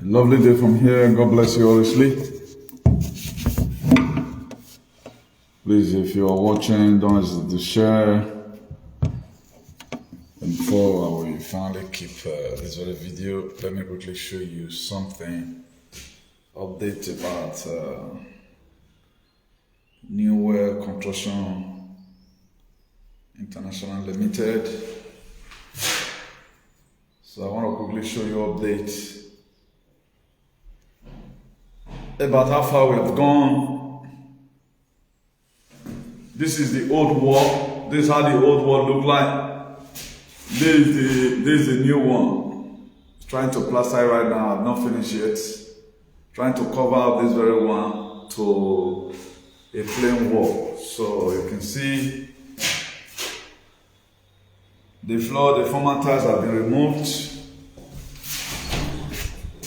Lovely day from here. God bless you, honestly. Please, if you are watching, don't hesitate to share. And before we finally keep this very video, let me quickly show you something. Update about New World Construction International Limited. So I want to quickly show you update about how far we have gone. This is the old wall. This is how the old wall look like. This is the new one. Trying to plaster it right now. I've not finished yet. Trying to cover up this very one to a plain wall. So you can see the floor, the former tiles have been removed.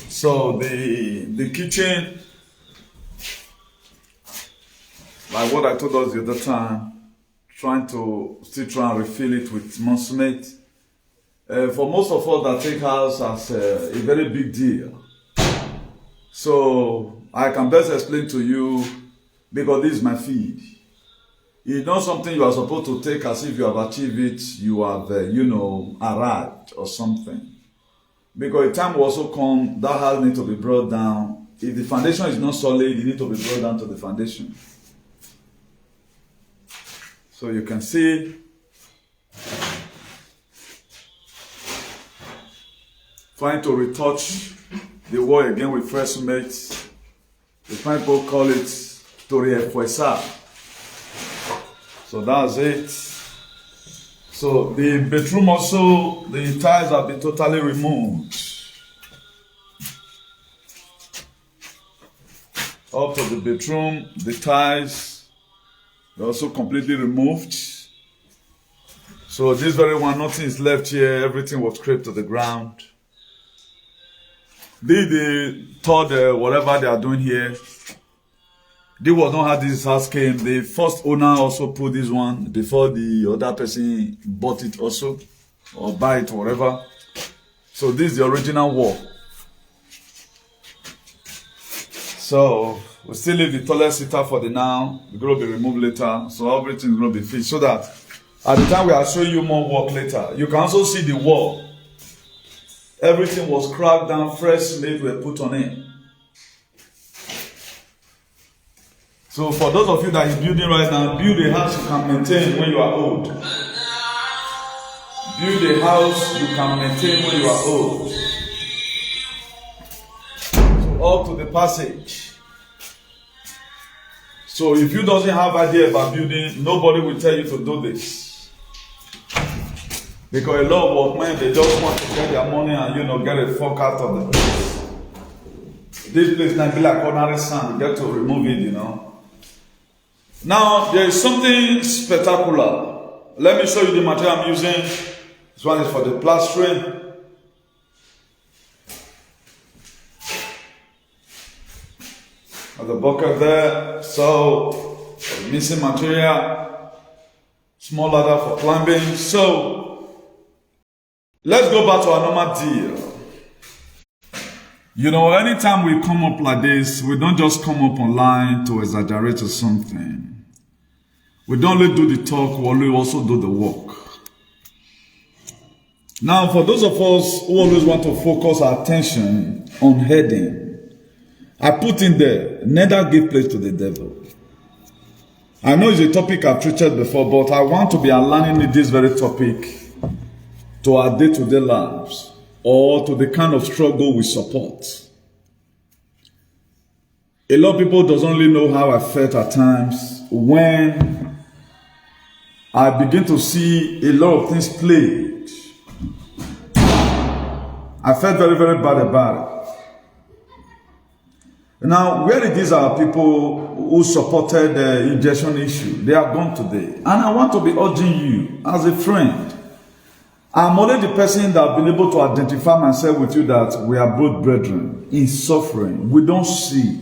So the kitchen, like what I told us the other time, still try and refill it with Monsumate. For most of us that take house as a very big deal. So I can best explain to you, because this is my feed. It's not something you are supposed to take as if you have achieved it, you have, arrived or something. Because the time will also come, that house needs to be brought down. If the foundation is not solid, it needs to be brought down to the foundation. So you can see trying to retouch the wall again with fresh cement. The people call it Torrefuesa. So that's it. So the bedroom also, the tiles have been totally removed. Up to the bedroom, the tiles are also completely removed. So this very one, nothing is left here. Everything was scraped to the ground. The third, whatever they are doing here, this was not how this house came. The first owner also put this one before the other person bought it also, or buy it, or whatever. So this is the original wall. So we still leave the toilet seater for the now. It's going to be removed later. So everything is going to be fixed. So that at the time we are showing you more work later. You can also see the wall. Everything was cracked down, fresh cement were put on it. So for those of you that is building right now, build a house you can maintain when you are old. Build a house you can maintain when you are old. So up to the passage. So if you doesn't have idea about building, nobody will tell you to do this. Because a lot of workmen, they just want to get their money and get a fuck out of the place. This place might be like ordinary sand, you get to remove it, Now, there is something spectacular. Let me show you the material I'm using. This one is for the plastering. The bucket there. So, missing material. Small ladder for climbing. So, let's go back to our normal deal. Anytime we come up like this, we don't just come up online to exaggerate or something. We don't only do the talk, we also do the work. Now, for those of us who always want to focus our attention on heading, I put in there, neither give place to the devil. I know it's a topic I've treated before, but I want to be aligning this very topic to our day-to-day lives, or to the kind of struggle we support. A lot of people don't really know how I felt at times when I begin to see a lot of things played. I felt very, very bad about it. Now, where it is our people who supported the injection issue, they are gone today. And I want to be urging you as a friend. I'm only the person that I've been able to identify myself with you that we are both brethren in suffering. We don't see.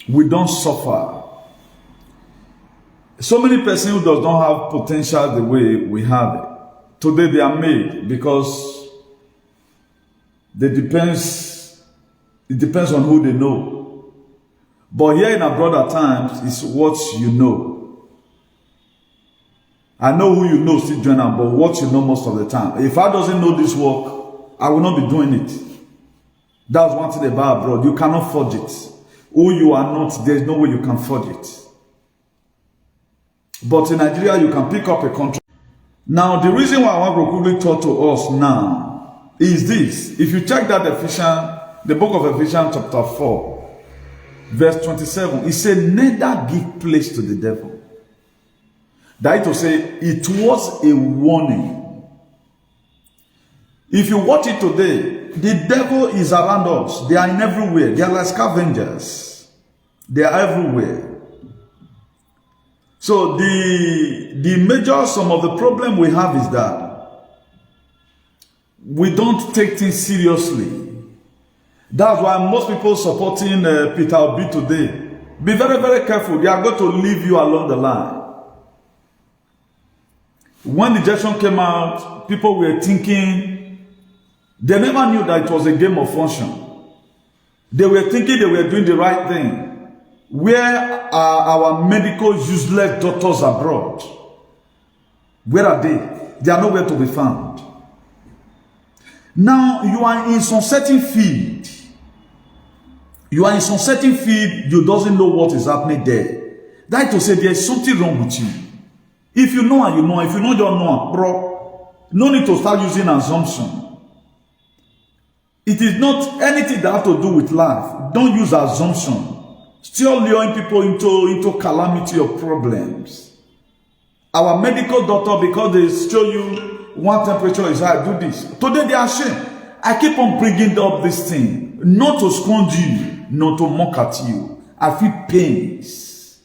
We don't suffer. So many persons who does not have potential the way we have it. Today they are made because they depends It depends on who they know. But here in abroad at times, it's what you know. I know who you know still join them, but what you know most of the time. If I doesn't know this work, I will not be doing it. That's one thing about abroad. You cannot forge it. Who you are not, there's no way you can forge it. But in Nigeria, you can pick up a contract. Now, the reason why I want to quickly talk to us now is this. If you check that Ephesians, the book of Ephesians chapter 4, verse 27, it said, neither give place to the devil. That is to say, it was a warning. If you watch it today, the devil is around us. They are in everywhere. They are like scavengers. They are everywhere. So some of the problem we have is that we don't take things seriously. That's why most people supporting Peter Obi today. Be very, very careful. They are going to leave you along the line. When the election came out, people were thinking, they never knew that it was a game of function. They were thinking they were doing the right thing. Where are our medical useless doctors abroad? Where are they? They are nowhere to be found. Now, you are in some certain field. You are in some certain field, you doesn't know what is happening there. That is to say, there is something wrong with you. If you know and you know, if you know you don't know, bro, no need to start using assumption. It is not anything that has to do with life. Don't use assumption. Still luring people into calamity or problems. Our medical doctor, because they show you one temperature is high, do this. Today they are ashamed. I keep on bringing up this thing, not to scorn you, not to mock at you. I feel pains.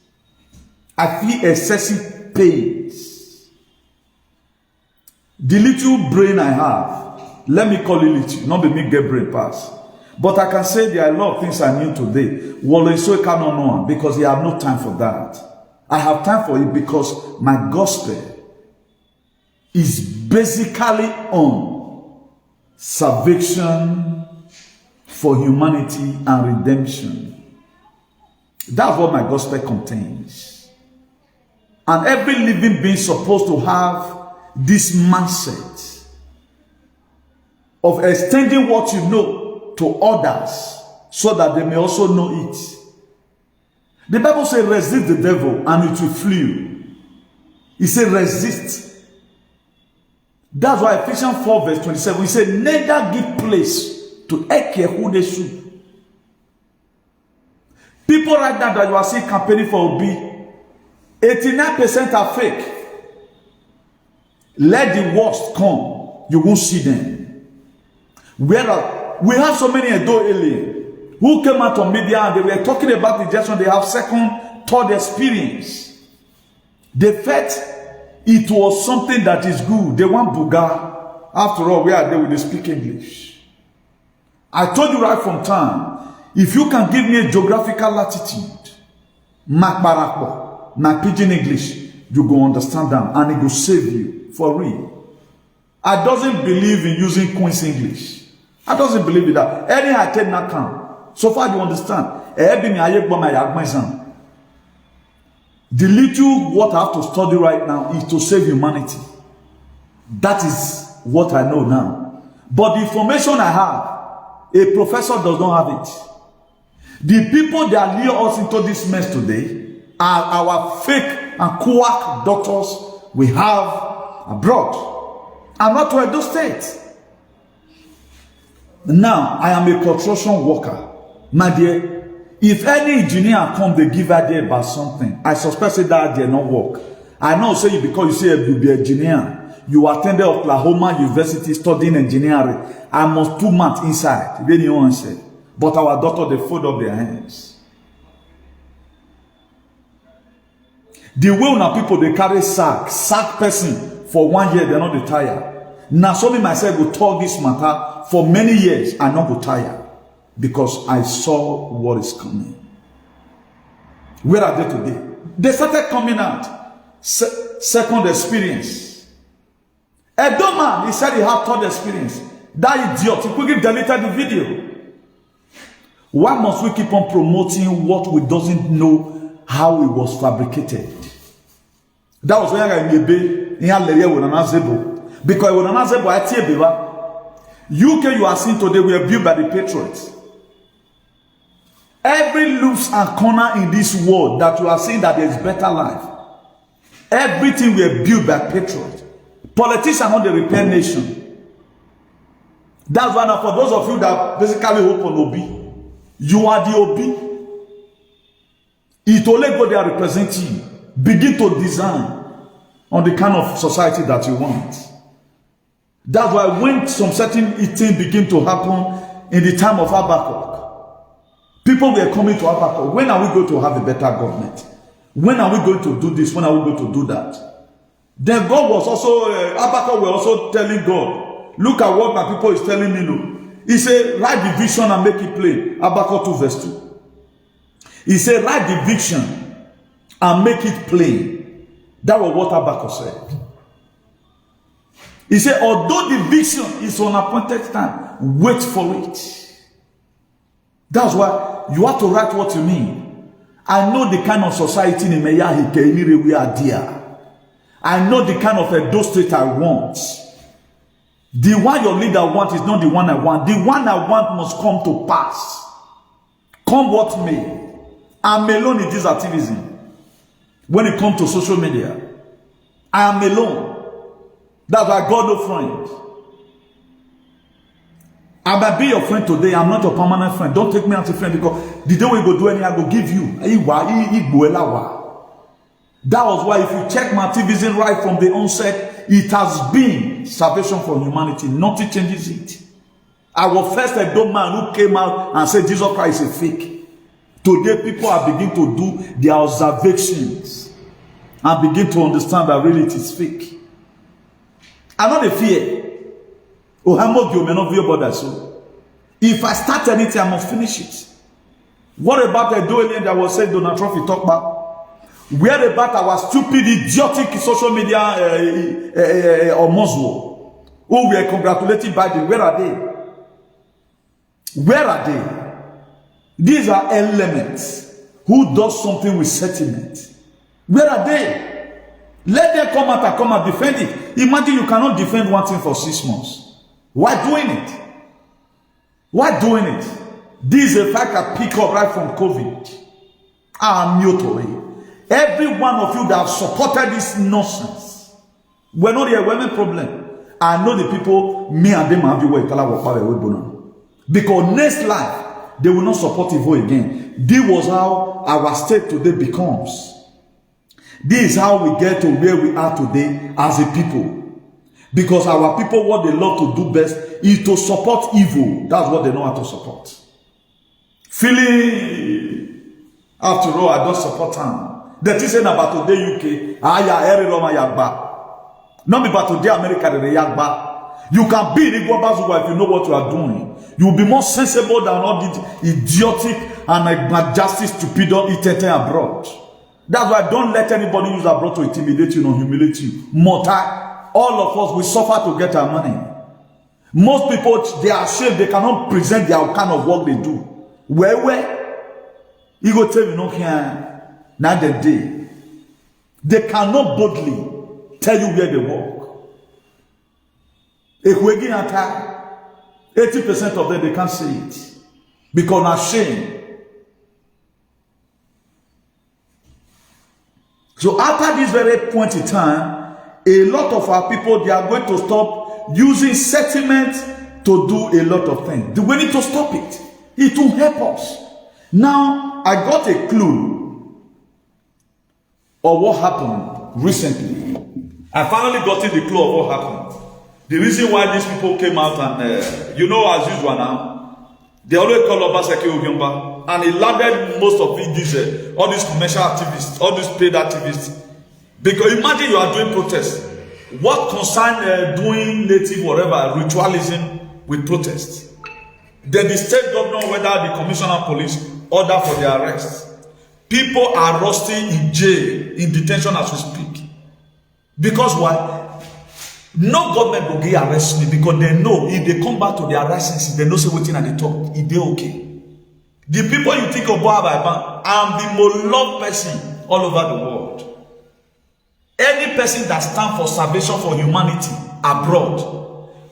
I feel excessive pains. The little brain I have, let me call it little, not the big get brain pass. But I can say there are a lot of things I knew today. Well, so I cannot know because I have no time for that. I have time for it because my gospel is basically on salvation for humanity and redemption. That's what my gospel contains. And every living being is supposed to have this mindset of extending what you know to others so that they may also know it. The Bible says resist the devil and it will flee. It says resist. That's why Ephesians 4 verse 27, we say neither give place to Ekehudesu. People right now that you are seeing campaigning for Obi, 89% are fake. Let the worst come, you won't see them. Whereas we have so many Edo aliens who came out on media and they were talking about the generation. They have second, third experience. They felt it was something that is good. They want Buga. After all, we are there with the speak English. I told you right from time, if you can give me a geographical latitude, my pidgin English, you go understand them and it will save you for real. I doesn't believe in using Queen's English. I doesn't believe in that. Any I take not come. So far you understand. The little what I have to study right now is to save humanity. That is what I know now. But the information I have, a professor does not have it. The people that lure us into this mess today are our fake and quack doctors we have abroad. I'm not to Edo State. Now, I am a construction worker. My dear, if any engineer come, they give idea about something, I suspect that idea not work. I know say you because you say you be engineer. You attended Oklahoma University studying engineering. I must 2 months inside. Then you answer. But our doctor, they fold up their hands. The way now people, they carry sack person for 1 year, they're not retired. Now, so me myself will talk this matter for many years. I not go tired because I saw what is coming. Where are they today? They started coming out. Second experience. Edo man, he said he had third experience. That idiot, he quickly deleted the video. Why must we keep on promoting what we doesn't know how it was fabricated? That was when I be in Aleria with an Azebo. Because with an Azebo, I tell you, UK you are seeing today, we are built by the patriots. Every loose and corner in this world that you are seeing that there is better life. Everything we are built by patriots. Politicians are not the repair nation. That's why now for those of you that basically hope on Obi, you are the Obi. It only go there representing. Begin to design on the kind of society that you want. That's why when some certain things begin to happen in the time of Habakkuk, people were coming to Habakkuk. When are we going to have a better government? When are we going to do this? When are we going to do that? Then God was also, Habakkuk was also telling God, look at what my people is telling me. No. He said, write the vision and make it plain. Habakkuk 2 verse 2. He said, write the vision and make it plain. That was what Habakkuk said. He said, although the vision is on appointed time, wait for it. That's why you have to write what you mean. I know the kind of society in Meya we are dear. I know the kind of Edo state I want. The one your leader wants is not the one I want. The one I want must come to pass. Come what may. I'm alone in this activism. When it comes to social media, I am alone. That's why I got no friend. I might be your friend today. I'm not a permanent friend. Don't take me as a friend because the day we go do anything, I go give you. That was why if you check my activism right from the onset, it has been salvation for humanity. Nothing changes it. I was first a dumb man who came out and said Jesus Christ is a fake. Today, people are beginning to do their observations and begin to understand that really it is fake. I'm not a fear. If I start anything, I must finish it. What about the doing that was said Donald Trump talk about? Where about our stupid, idiotic social media or Muslim who were congratulating Biden? Where are they? Where are they? These are elements who does something with sentiment. Where are they? Let them come out and come and defend it. Imagine you cannot defend one thing for 6 months. Why doing it? Why doing it? This is a fact I pick up right from COVID. I'm new to it. Every one of you that have supported this nonsense, we're not here, we're no problem. I know the people, me and them have you because next life, they will not support evil again. This was how our state today becomes. This is how we get to where we are today as a people. Because our people, what they love to do best is to support evil. That's what they know how to support. Feeling, after all, I don't support them. The thing saying about today UK, not about today America, you can be in Igwabazuwa if you know what you are doing. You will be more sensible than all the idiotic and majestic stupidity abroad. That's why don't let anybody use abroad to intimidate you or humiliate you. All of us, we suffer to get our money. Most people, they are ashamed. They cannot present their kind of work they do. Where? You go tell me no here. Not the day. They cannot boldly tell you where they work. If we get attack, 80% of them, they can't say it. Because they're ashamed. So after this very point in time, a lot of our people, they are going to stop using sentiment to do a lot of things. We need to stop it. It will help us. Now, I got a clue of what happened recently. I finally got the clue of what happened. The reason why these people came out and, you know, as usual now, they always call Obaseki Obiomba, and he landed most of it, all these commercial activists, all these paid activists. Because imagine you are doing protests. What concern doing native whatever, ritualism with protests? Then the state governor, whether the commissioner of police, order for their arrest. People are rusting in jail, in detention as we speak. Because why? No government will get arrest me because they know if they come back to their license, they know say waiting at the top. If they okay. The people you think of Boab, I'm the most loved person all over the world. Any person that stands for salvation for humanity abroad,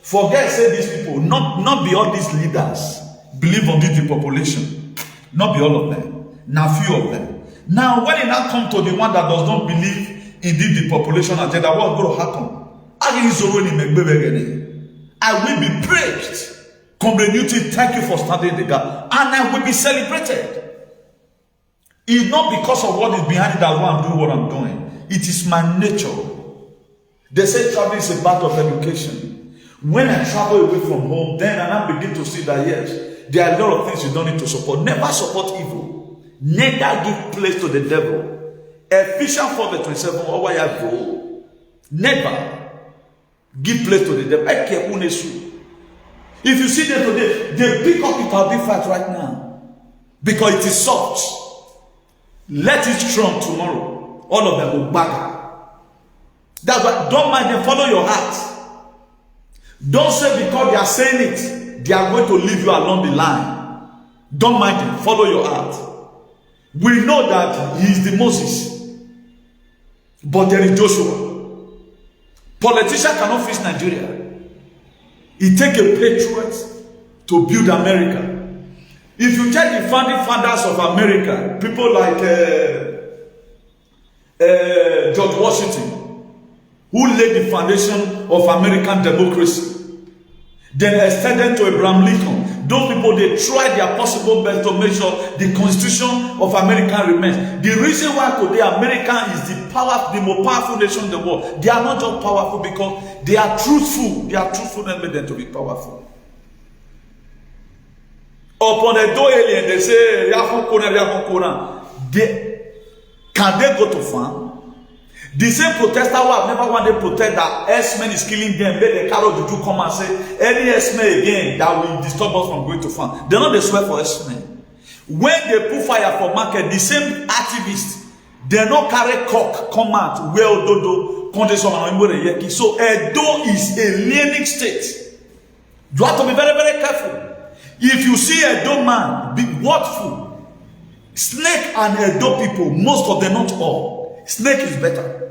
forget, say these people, not be all these leaders, believe on this depopulation. Not be all of them. Now few of them. Now when it now come to the one that does not believe in this depopulation agenda, what's going to happen? I will be praised. Community, thank you for standing the gap. And I will be celebrated. It's not because of what is behind it that I'm doing what I'm doing. It is my nature. They say travel is a part of education. When I travel away from home, then I begin to see that yes, there are a lot of things you don't need to support. Never support evil. Never give place to the devil. Ephesians 4:27, oh, why I go. Never give place to the devil. If you see them today, they pick up it out big fight right now. Because it is soft. Let it strong tomorrow. All of them will back. That's why don't mind them, follow your heart. Don't say because they are saying it, they are going to leave you along the line. Don't mind them, follow your heart. We know that he is the Moses. But there is Joshua. Politician cannot fix Nigeria. It takes a patriot to build America. If you take the founding fathers of America, people like George Washington, who laid the foundation of American democracy, then extended to Abraham Lincoln. Those people, they tried their possible best to make sure the Constitution of America remains. The reason why today America is the most powerful nation in the world, they are not just powerful because they are truthful. They are truthful and made them to be powerful. Upon a door alien, they say, can they go to farm? The same protester who have never wanted to protest that S-Men is killing them, let the Carol Juju come and say, any S-Men again that will disturb us from going to farm. They're not the swear for S-Men. When they put fire for market, the same activists, they not carry cock, come out, well, dodo, so Edo is a learning state. You have to be very, very careful. If you see a Edo man, be watchful. Snake and Edo people, most of them, not all. Snake is better.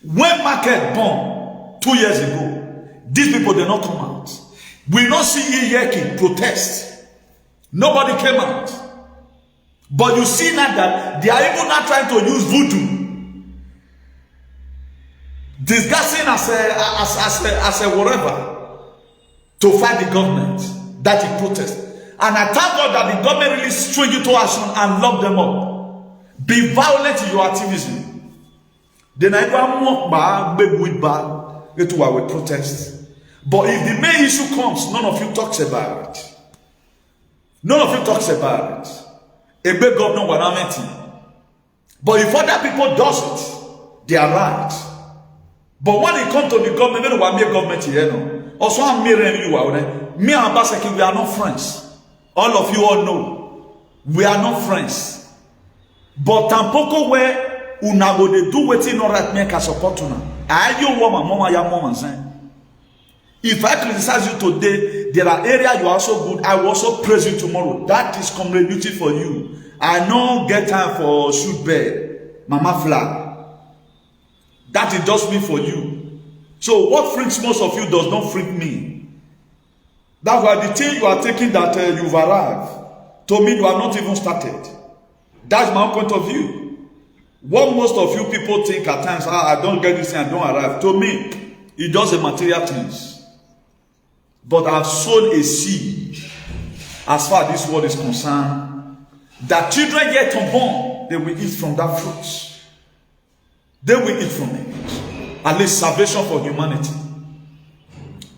When market born 2 years ago, these people did not come out. We not see Iyeki protest. Nobody came out. But you see now that they are even not trying to use voodoo, discussing as a whatever to fight the government that he protest. And I thank God that the government really string you to action and lock them up. Be violent in your activism. Then I go walk back, big with back, get to our protest. But if the main issue comes, none of you talks about it. None of you talks about it. A big governor will not meet. But if other people does it, they are right. But when it comes to the government, they don't want me a government here. No. Also, I'm mirroring you out there. Me and Basaki, we are not friends. All of you all know. We are not friends. But tampoko where una go dey do wetin no right make I support una. Ayo woman, mama ya mama saying. If I criticize you today, there are areas you are so good. I will also praise you tomorrow. That is community for you. I no get time for shoot bed, mama flag. That is just me for you. So what freaks most of you does not freak me. That's why the thing you are taking that you've arrived, to me you are not even started. That's my point of view. What most of you people think at times, I don't get this thing, I don't arrive. To me, it's just a material things. But I've sown a seed as far as this world is concerned, that children yet unborn, they will eat from that fruit. They will eat from it. At least salvation for humanity.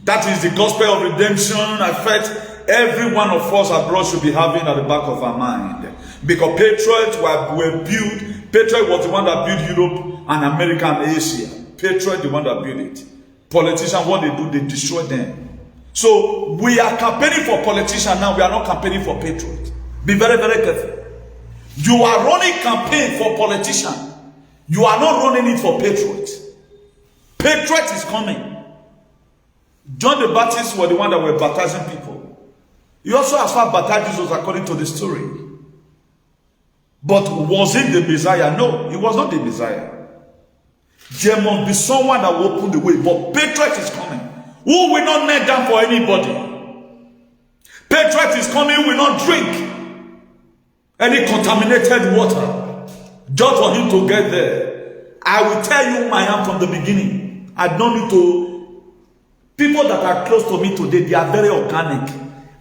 That is the gospel of redemption. I felt every one of us abroad should be having at the back of our mind. Because patriots were built. Patriot was the one that built Europe and America and Asia. Patriot the one that built it. Politicians, what they do, they destroy them. So we are campaigning for politicians now. We are not campaigning for patriots. Be very, very careful. You are running campaign for politicians. You are not running it for patriots. Patriot is coming. John the Baptist was the one that were baptizing people. He also has far battered Jesus according to the story. But was it the Messiah? No, it was not the Messiah. There must be someone that will open the way. But Petrus is coming. Who will not kneel down for anybody? Petrus is coming, who will not drink any contaminated water. Just for him to get there. I will tell you who I am from the beginning. I don't need to. People that are close to me today, they are very organic.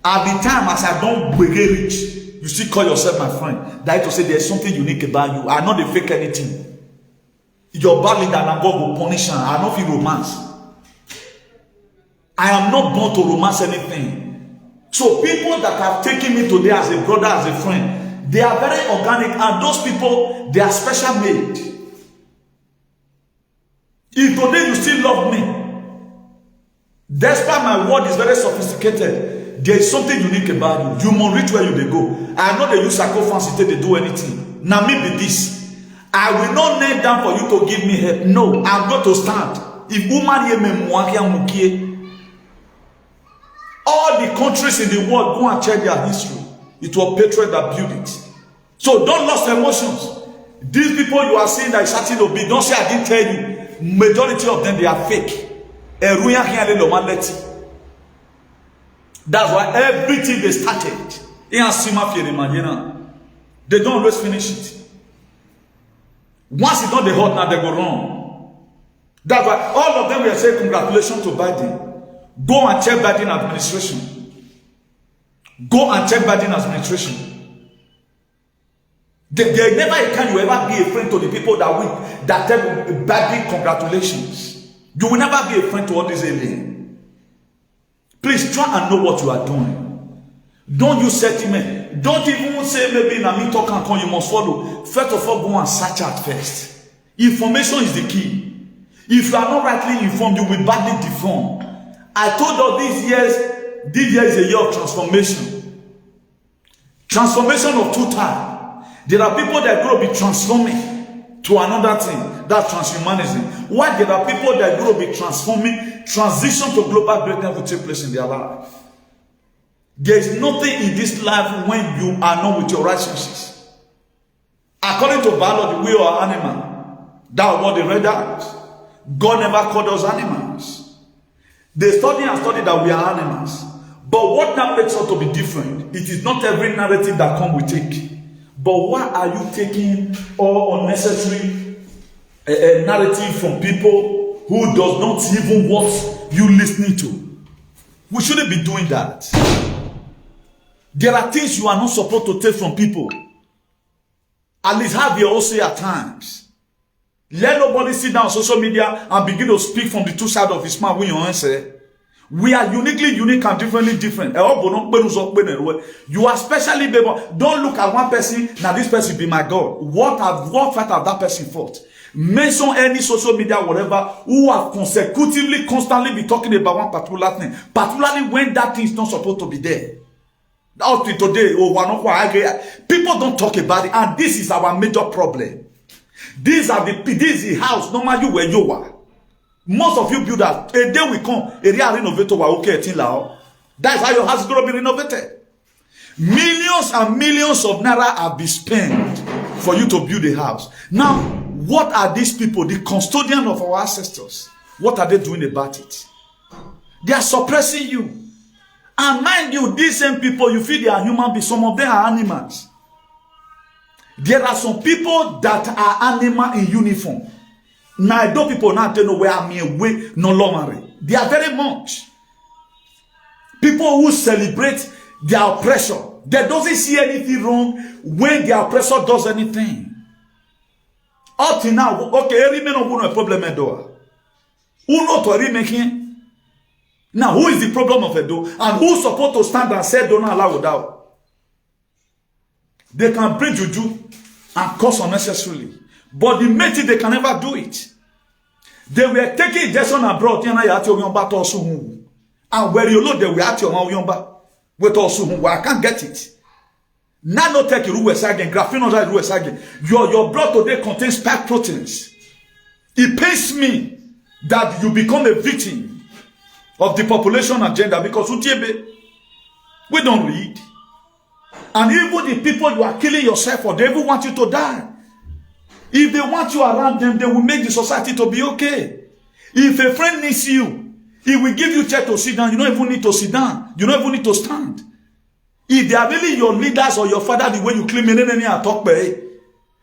At the time, as I don't get rich, you still call yourself my friend. That is to say there's something unique about you. I not fake anything. Your bad leader and God will punish her. I don't feel romance. I am not born to romance anything. So people that have taken me today as a brother, as a friend, they are very organic, and those people, they are special made. If today you still love me, despite my word is very sophisticated, there is something unique about you. You must reach where you they go. I know they use sacrifice if they do anything. Now me be this. I will not kneel down for you to give me help. No, I'm going to stand. If woman ye me mwakia mukie, all the countries in the world go and check their history. It was Petrus that built it. So don't lose emotions. These people you are saying that is starting to be, don't say I didn't tell you. Majority of them, they are fake. That's why everything they started, they don't always finish it. Once it's not the hot, now they go wrong. That's why all of them will say congratulations to Biden. Go and check Biden administration. Go and check Biden administration. There never can you ever be a friend to the people that tell Biden congratulations. You will never be a friend to all these aliens. Please try and know what you are doing. Don't use sentiment. Don't even say maybe na me talk and come, you must follow. First of all, go and search out first. Information is the key. If you are not rightly informed, you will badly deform. I told you this year is a year of transformation. Transformation of two types. There are people that will be transforming to another thing. That's transhumanism. While there are people that will be transforming, transition to global greatness will take place in their life. There is nothing in this life when you are not with your righteousness. According to biology, we are animal. That's what they read out. God never called us animals. They study that we are animals. But what now makes us to be different? It is not every narrative that come we take. But why are you taking all unnecessary narrative from people who does not even what you listening to? We shouldn't be doing that. There are things you are not supposed to take from people. At least have your own say at times. Let nobody sit down on social media and begin to speak from the two sides of his mouth when you answer. We are uniquely unique and differently different. You are specially able. Don't look at one person, now this person be my God. What fight have that person fought? Mention any social media, whatever, who have consecutively, constantly be talking about one particular thing. Particularly when that thing is not supposed to be there. Up to today, people don't talk about it, and this is our major problem. This is the house, normally where you are. Most of you build that. A day will come, area renovator will okay. That's how your house is going to be renovated. Millions and millions of naira have been spent for you to build a house. Now, what are these people, the custodian of our ancestors? What are they doing about it? They are suppressing you. And mind you, these same people, you feel they are human beings. Some of them are animals. There are some people that are animal in uniform. Now, those people now don't know where I'm away, no longer. They are very much. People who celebrate their oppressor. They doesn't see anything wrong when their oppressor does anything. Up to now, okay, every man of a problem at door. Who know to remaking? Now, who is the problem of a door? And who's supposed to stand and say, don't allow without? They can bring juju and cause unnecessarily. But the main thing, they can never do it. They were taking injection abroad. And where you look, they were at your I can't get it. Now, no take your again. Graphene again. Your blood today contains spike proteins. It pains me that you become a victim of the population agenda because We don't read. And even the people you are killing yourself for, they even want you to die. If they want you around them, they will make the society to be okay. If a friend needs you, he will give you chair to sit down. You don't even need to sit down. You don't even need to stand. If they are really your leaders or your father, the way you claim any talk,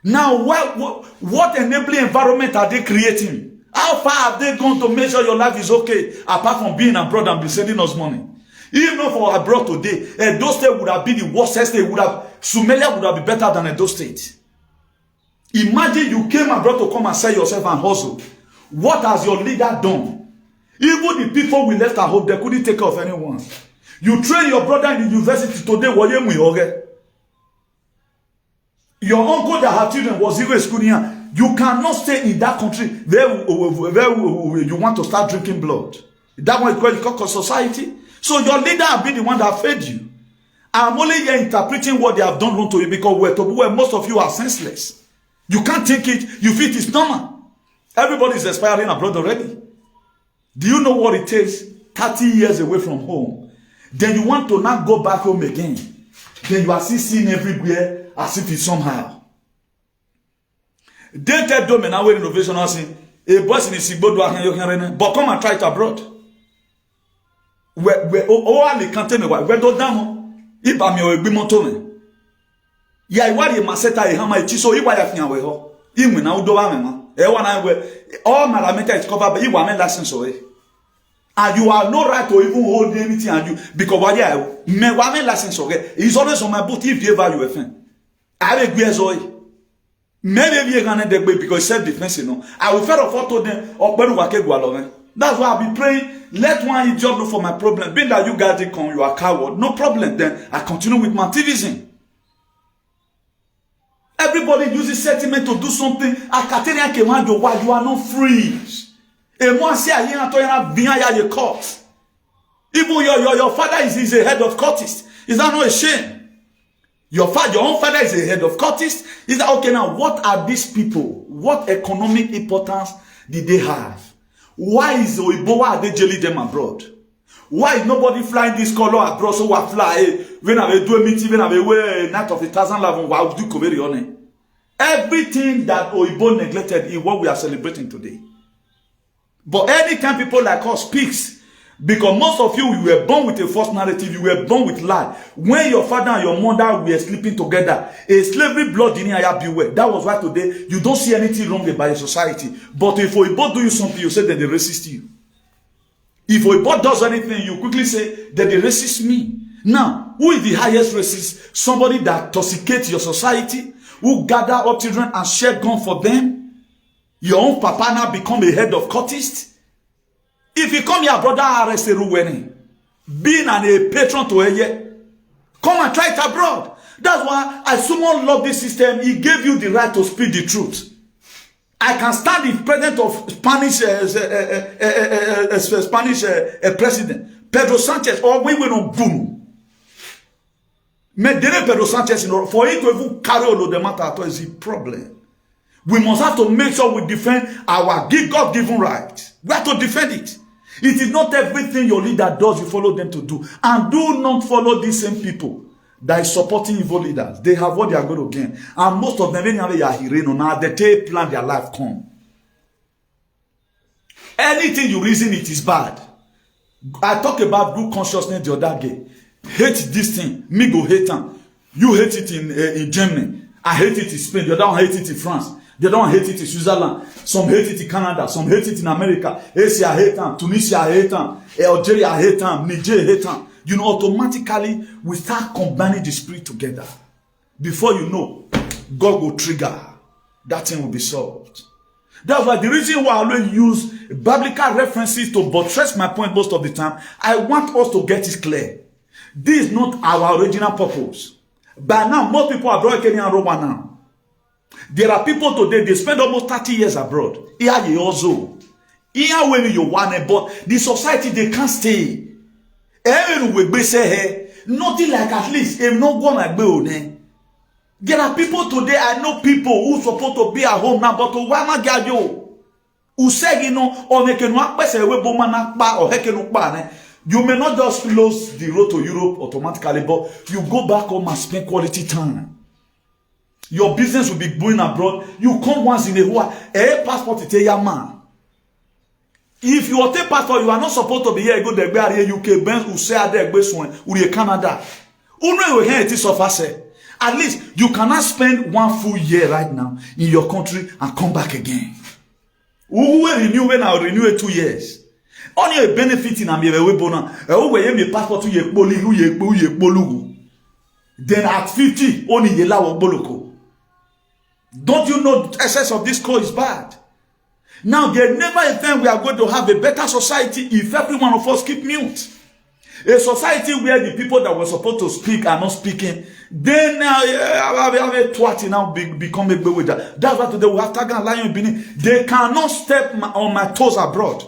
now what enabling environment are they creating? How far have they gone to make sure your life is okay, apart from being abroad and be sending us money? Even for abroad today, Edo State would have been the worst state. Somalia would have been better than Edo State. Imagine you came abroad to come and sell yourself and hustle. What has your leader done? Even the people we left at home, they couldn't take care of anyone. You train your brother in the university today. Your uncle that had children was even schooling. You cannot stay in that country where you want to start drinking blood. That one is called society. So your leader have been the one that fed you. I'm only here interpreting what they have done wrong to you because most of you are senseless. You can't take it. You feel it's normal. Everybody is expiring abroad already. Do you know what it takes? 30 years away from home. Then you want to now go back home again. Then you are still seen everywhere as if it's somehow. They tell them now with innovation, but come and try it abroad. Where can't me where do down iba mi o egbi moto me ya iwari maseta e hama echi so iwa ya fian we ho inwe na udo ba me ma e wa na we all malameka is cover but iwa me license o and you have no right to even hold anything and you because what ya me wa me license o is always on my boot if you ever you offend I be gbe so maybe you can dey because self defense no I will fair of to them openu wa ke gwa lo me. That's why I'll be praying. Let one idiot know for my problem. Being that you guys come, you are coward. No problem. Then I continue with my activism. Everybody uses sentiment to do something. You are not free. Even your father is a head of cultist. Is that not a shame? Your own father is a head of cultist. Is that okay? Now, what are these people? What economic importance did they have? Why is Oibo, why are they jailing them abroad? Why is nobody flying this color abroad so we fly? When I do a meeting, when I wear night of 1,011, wow, do cover on. Everything that Oibo neglected is what we are celebrating today. But anytime people like us speaks, because most of you were born with a false narrative, you were born with lie. When your father and your mother were sleeping together, a slavery blood didn't have beware. That was why today you don't see anything wrong about your society. But if Oibo do you something, you say that they resist you. If Oibo does anything, you quickly say that they resist me. Now, who is the highest racist? Somebody that toxicates your society, who gather up children and share gun for them. Your own papa now become a head of cultist. If you come here, brother, arrest a ruweni. Being a patron to a year. Come and try it abroad. That's why I so much love this system. He gave you the right to speak the truth. I can stand the president of Spanish president, Pedro Sanchez, or we will not boom. Pedro Sanchez, for it to even carry all of the matter is a problem. We must have to make sure we defend our God-given right. We have to defend it. It is not everything your leader does you follow them to do. And do not follow these same people that is supporting evil leaders. They have what they are going to gain. And most of them, now they plan their life come. Anything you reason it is bad. I talk about good consciousness the other day. Hate this thing. Me go hate them. You hate it in Germany. I hate it in Spain. You don't hate it in France. They don't hate it in Switzerland. Some hate it in Canada. Some hate it in America. Asia hate them. Tunisia hate them. Algeria hate them. Niger hate them. You know, automatically, we start combining the spirit together. Before you know, God will trigger. That thing will be solved. That's why the reason why I always use biblical references to buttress my point most of the time, I want us to get it clear. This is not our original purpose. By now, most people are abroad, Kenya and Roma now. There are people today, they spend almost 30 years abroad. Here you also. Here when you want it, but the society, they can't stay. Nothing like at least, if not go like me. There are people today, I know people who supposed to be at home now, but why not get you? Who say, you know, or make no pese we bomana pa or heke no pa ne. You may not just close the road to Europe automatically, but you go back home and spend quality time. Your business will be going abroad. You come once in a while. A passport is a man. If you take passport, you are not supposed to be here. Go there, UK, Ben, who say there, or Canada. At least you cannot spend 1 full year right now in your country and come back again. Who will renew when I renew it 2 years? Only a benefit in America. Passport to then at 50, only yellow boloko. Don't you know the excess of this code is bad? Now, there never a time we are going to have a better society if every one of us keep mute. A society where the people that were supposed to speak are not speaking. Then now, have a twat now become a with that. That's why today we have Tagan Lion Benin. They cannot step on my toes abroad.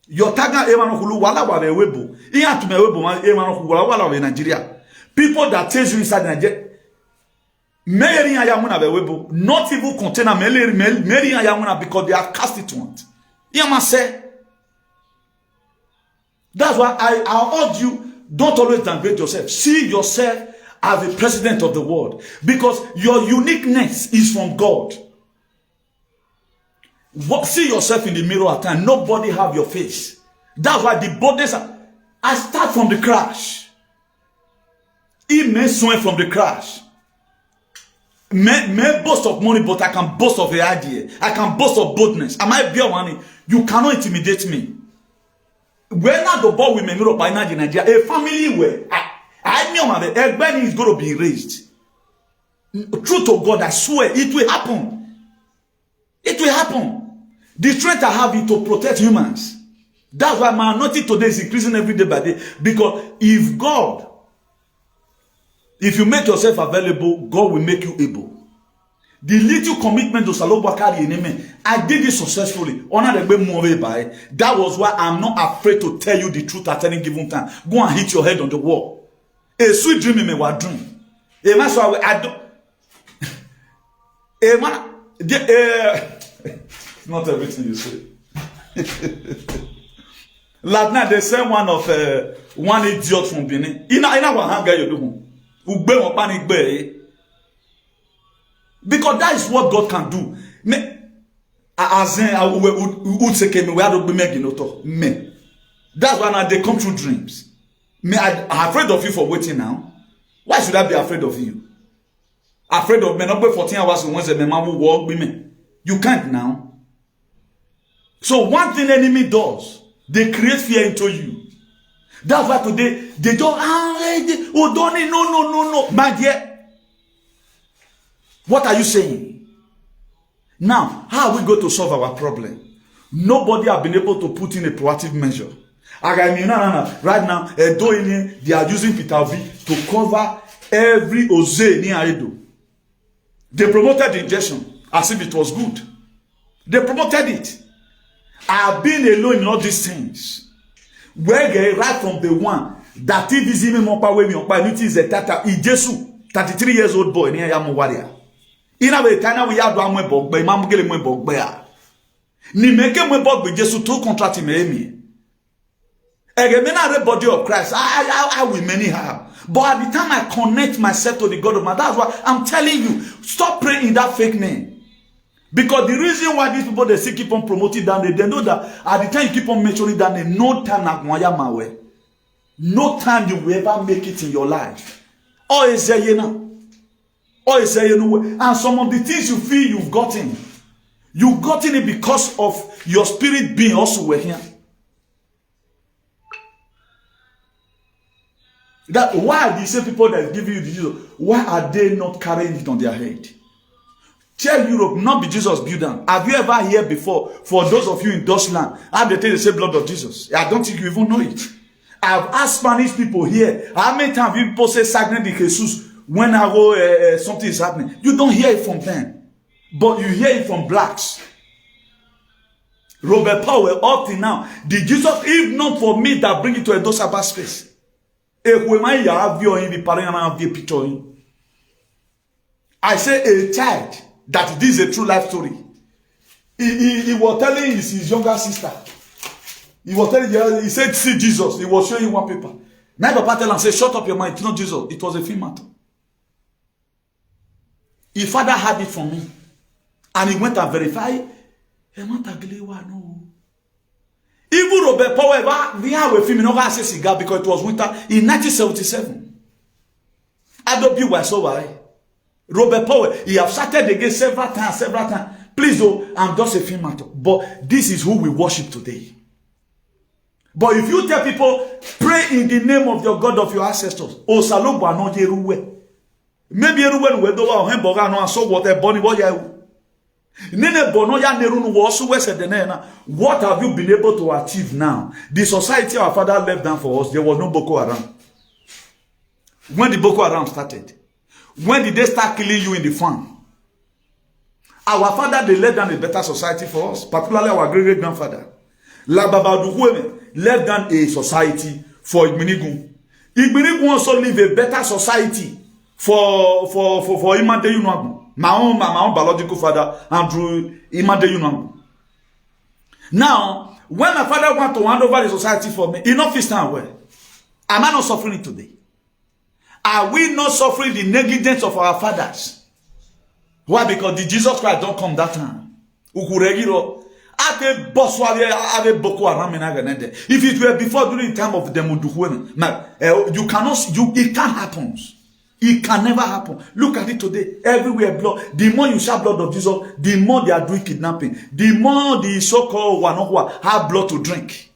Your Tagan Emano Hulu Wala Wale Webo. Ian to me Webo Emano Hulu in Nigeria. People that chase you inside Nigeria. Mary Ayamuna Webo. Not even container Mary Ayamuna because they are constituent. Yama say. That's why I urge you, don't always downgrade yourself. See yourself as the president of the world. Because your uniqueness is from God. See yourself in the mirror at time. Nobody have your face. That's why the bodies are... I start from the crash. It may swing from the crash. May boast of money, but I can boast of the idea. I can boast of boldness. Am I beer money? You cannot intimidate me. When not the ball with me by Nigeria, a family where I know my everybody is going to be raised. True to God, I swear it will happen. It will happen. The strength I have is to protect humans. That's why my anointing today is increasing every day by day. Because if you make yourself available, God will make you able. The little commitment to Salobakari in I did it successfully. That was why I'm not afraid to tell you the truth at any given time. Go and hit your head on the wall. A sweet dream may what dream. A man so I don't. A man. Not everything you say. Last night they sent one of one idiot from Benin. Ina wa hanga you do. Ugbe mo panic be. Because that is what God can do. That's why now they come through dreams. I'm afraid of you for waiting now. Why should I be afraid of you? Afraid of me not wait 14 hours and once a man will walk with me. You can't now. So one thing the enemy does, they create fear into you. That's why today they don't no. My dear. What are you saying? Now, how are we going to solve our problem? Nobody has been able to put in a proactive measure. Right now, they are using Peter V to cover every Oze near Edo. They promoted the injection as if it was good. They promoted it. I have been alone in all these things. Where they right from the one that it is even more power it is a tata Ijesu, 33 years old boy near Yamu warrior. Ina we tana we ya do amwe bogbe ma mugele mwe bogbe a ni meke mwe bogbe Jesu to contract me emi ege me na the body of Christ I will many have, but at the time I connect myself to the God of my, that's why I'm telling you, stop praying in that fake name. Because the reason why these people they still keep on promoting down there, they know that at the time you keep on mentioning down there, no time na gwaya mawe, no time you will ever make it in your life. Oh, is there you know? Or say, you know, and some of the things you feel you've gotten it because of your spirit being also were here. That why these same people that give you the Jesus, why are they not carrying it on their head? Tell Europe, not be Jesus built them. Have you ever heard before, for those of you in Deutschland, how they take the same blood of Jesus? I don't think you even know it. I've asked Spanish people here, how many times people say Sagre de Jesus? When I go, something is happening, you don't hear it from them, but you hear it from blacks. Robert Powell, up till now, the Jesus, if not for me that bring it to a dosaba space, I say a child that this is a true life story. He was telling his younger sister, He was telling you, he said, see Jesus. He was showing you one paper. Now Papa tell him, say, shut up your mind. It's not Jesus. It was a film matter. His father had it from me. And he went and verified. No. Even Robert Power, we have a film, no one says cigar because it was winter in 1977. I don't be why so why. Robert Power, he have started again several times. Please, though, I'm just a film matter. But this is who we worship today. But if you tell people, pray in the name of your God of your ancestors, maybe everyone will do our hamburger no so what a bonny boy. What have you been able to achieve now? The society our father left down for us, there was no Boko Haram. When the Boko Haram started, when did they start killing you in the farm? Our father, they left down a better society for us, particularly our great-great-grandfather. La Babaduhueme left down a society for Igbinigun. Igbinigun also live a better society for Imade Yunuagu. My own biological father, Andrew Imade Yunuagu. Now, when my father want to hand over the society for me, enough is time well. Am I not suffering it today? Are we not suffering the negligence of our fathers? Why? Because the Jesus Christ don't come that time. If it were before during the time of the Muduhueme, it can't happen. It can never happen. Look at it today. Everywhere blood. The more you shout blood of Jesus, the more they are doing kidnapping. The more the so-called Wanohua have blood to drink.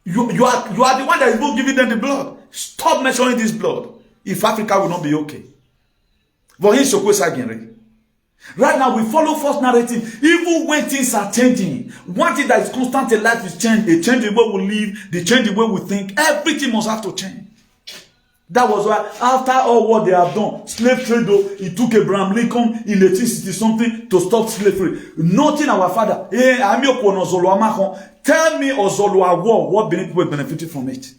You are the one that is not giving them the blood. Stop mentioning this blood. If Africa will not be okay. Right now, we follow false narrative. Even when things are changing, one thing that is constant in life is change. They change the way we live, they change the way we think. Everything must have to change. That was why, after all what they have done, slave trade, though, it took Abraham Lincoln in 1860 something to stop slavery. Nothing our father. Tell me Ozolua war, what people benefited from it.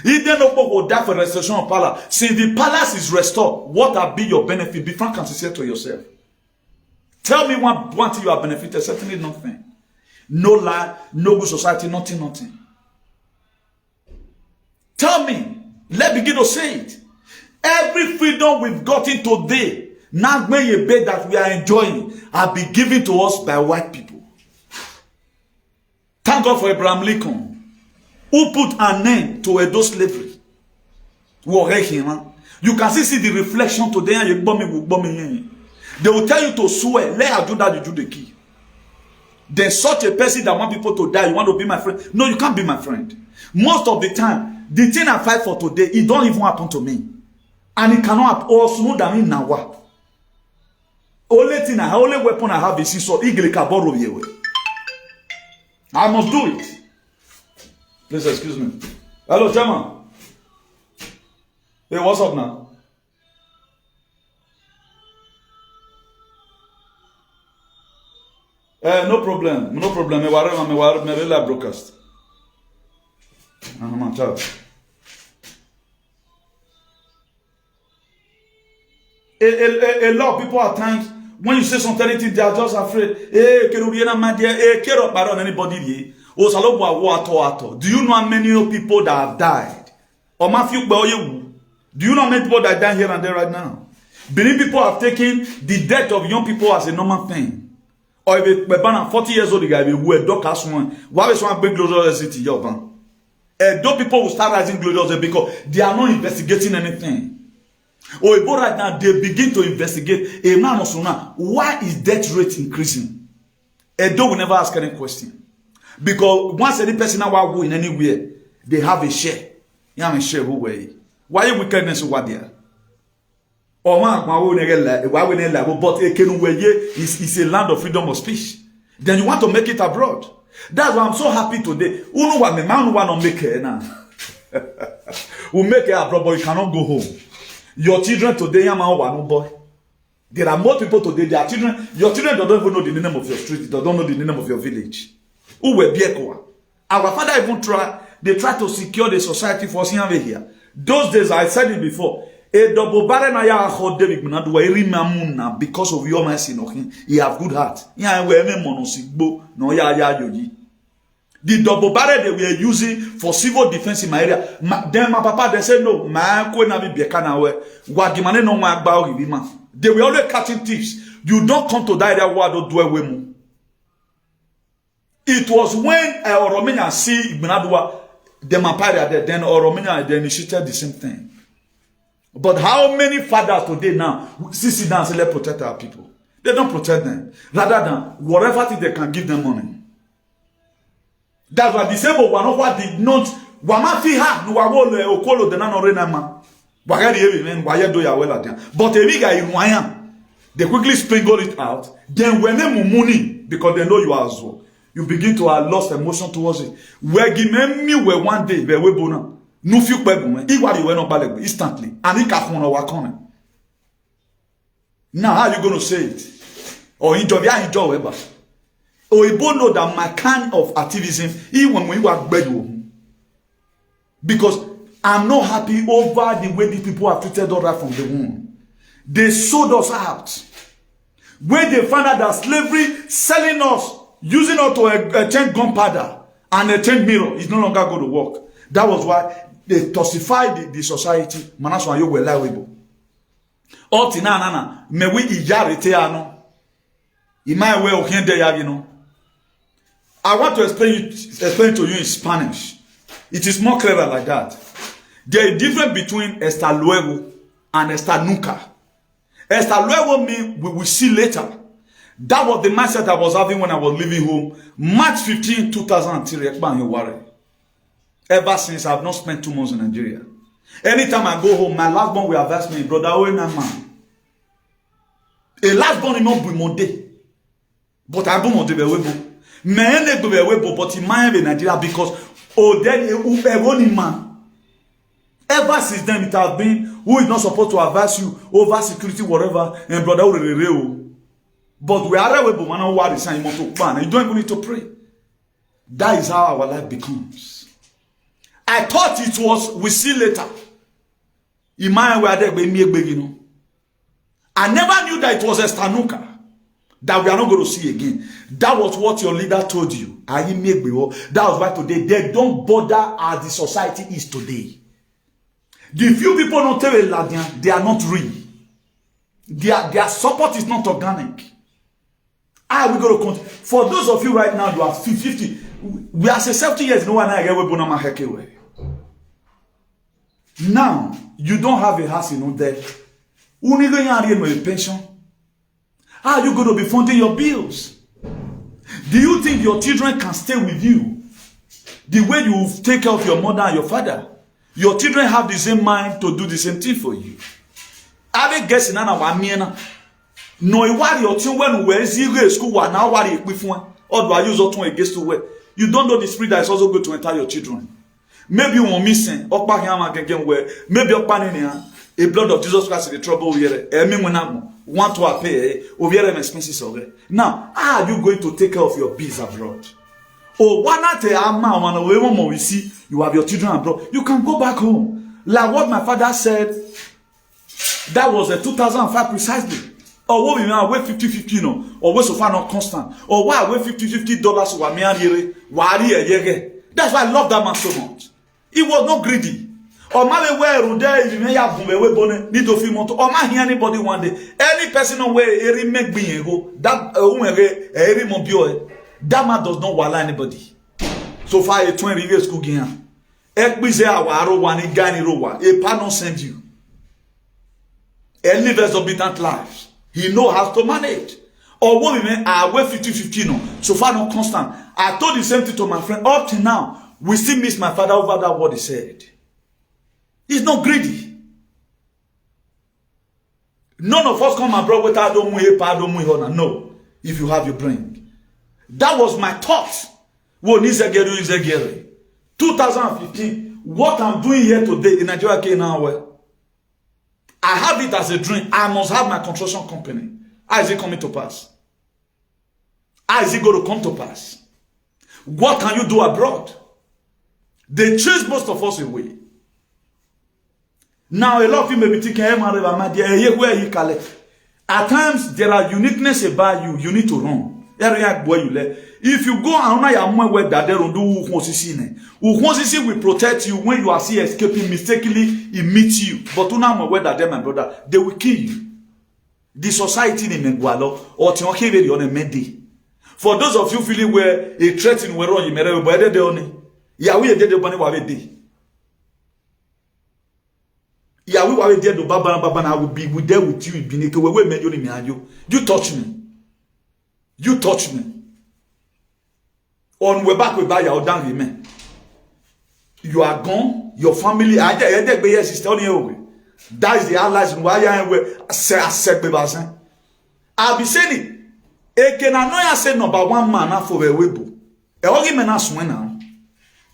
If they no will die for restoration of palace. Since the palace is restored, what will be your benefit? Be frank and sincere to yourself. Tell me one thing you have benefited, certainly nothing. No lie, no good society, nothing. Tell me, let's begin to say it. Every freedom we've gotten today, now when you bet that we are enjoying, have been given to us by white people. Thank God for Abraham Lincoln, who put an end to Edo slavery. You can see the reflection today, and you they will tell you to swear, let her do that, you do the key. There's such a person that want people to die, you want to be my friend. No, you can't be my friend. Most of the time, the thing I fight for today, it don't even happen to me. And it cannot happen. Or smooth than me now. Only weapon I have is sword. I must do it. Please excuse me. Hello, Chairman. Hey, what's up now? No problem. Me warela broadcast. Ciao. A lot of people at times, when you say something, they are just afraid. Do you know how many people that have died? Do you know how many people that die here and there right now? Many people have taken the death of young people as a normal thing. Or if a 40 years old guy who a doctor someone, why is one big glorious city your ban? Those people will start rising glorious because they are not investigating anything. Or if right now they begin to investigate a man or so now, why is death rate increasing? Edo will never ask any question. Because once any person now go in anywhere, they have a share. You have a share who way. Why are wickedness over there? Or but it's a land of freedom of speech. Then you want to make it abroad. That's why I'm so happy today. We'll make it abroad, but you cannot go home. Your children today, boy. There are more people today. Their children, your children don't even know the name of your street. They don't know the name of your village. Our father even tried. They tried to secure the society for us here. Those days, I said it before. Because of your mercy, he have good heart. The double barrel they were using for civil defense in my area. Then my papa, they said, no, they were always catching thieves. You don't come to that area where don't do away more. It was when Oromania see Igbinadua, the Maparia, then Oromania, they initiated the same thing. But how many fathers today now sit down and say, let's protect our people? They don't protect them. Rather than whatever thing they can give them money. That's why disabled one of what did not Wamafi ha no wawole okolo de na no renama. Wagari evi men waye do ya well at them. But a big guy they quickly sprinkle it out. Then when they mumuni because they know you are as well. You begin to have lost emotion towards it. Where give me where one day where we bona. No few people Iwari we no bale instantly. And he can wakone. Now how you going to say it? Or enjoy weba. Or you know that my kind of activism, even when we were bedu, because I'm not happy over the way these people have treated us right from the womb. They sold us out. When they found out that slavery, selling us, using us to exchange gunpowder and exchange mirror is no longer going to work. That was why they toxified the society. Manaswa yo were liable. Oti na nana me we ijarete ano. Imai we okende ya you know. I want to explain to you in Spanish. It is more clever like that. There is a difference between hasta luego and hasta nunca. Hasta luego means we will see later. That was the mindset I was having when I was leaving home. March 15, 2003. Ever since, I have not spent 2 months in Nigeria. Anytime I go home, my last born will advise me, brother, oh, no, man. A last born is not Monday. But I don't want to be able. But in my Nigeria because man. Ever since then it has been who is not supposed to advise you over security, whatever, and brother. But we are able you don't even need to pray. That is how our life becomes. I thought it was we see later. In my way, I never knew that it was Estanuka. That we are not going to see again. That was what your leader told you. That was why today they don't bother as the society is today. The few people don't tell you they are not real. Their support is not organic. Are we going to continue? For those of you right now, you are 50. We are 70 years. No one I now you don't have a house in there. Who need a pension? How are you going to be funding your bills? Do you think your children can stay with you the way you take care of your mother and your father? Your children have the same mind to do the same thing for you. Are they guessing na wamiena? No, you worry your children when zero school wa now worry ekpifun or do I use otun against to work? You don't know the spirit that is also going to enter your children. Maybe you won't miss okpa hiama again where maybe okpa ne a blood of Jesus Christ in the trouble here. Want to pay over expenses already. Now, how are you going to take care of your bills abroad? Oh, why not we see you have your children abroad? You can go back home. Like what my father said, that was a 2005 precisely. Or what we mean, wait 50-50 no, or wait so far not constant. Or why wait $50 That's why I love that man so much. He was not greedy. Or maybe where Rude, you may have bone, need to feel more. Or might hear anybody one day. Any person away, every make me go. That every mobile. That man does not wala anybody. So far, a 20 years school game. Ekbize awaro one gani rowa. A pardon send you. A live exorbitant lives. He knows how to manage. Or what we mean, I wear 50-50 no. So far not constant. I told the same thing to my friend. Up to now, we still miss my father over that what he said. He's not greedy. None of us come abroad with no. If you have your brain. That was my thought. 2015. What I'm doing here today in Nigeria now. I have it as a dream. I must have my construction company. How is it coming to pass? How is it going to come to pass? What can you do abroad? They chase most of us away. Now, a lot of you may be thinking, at times, there are uniqueness about you. You need to run. If you go and your where that they don't do will protect you when you are see escaping mistakenly, it meets you. But now where that my brother, they will kill you. The society in Mengualo or Tionke on a Medi. For those of you feeling where a threat in where you may have the only Yahweh did the money while they did. Yahweh while they did the Baba, I will be there with you in Binika. Where made you? You touch me. You touch me. On we back with by your down amen. You are gone, your family, I did be sister on you. That is the allies in why I am said Bebasan. I'll be saying it can I say number one man for a webo. A argument as when now.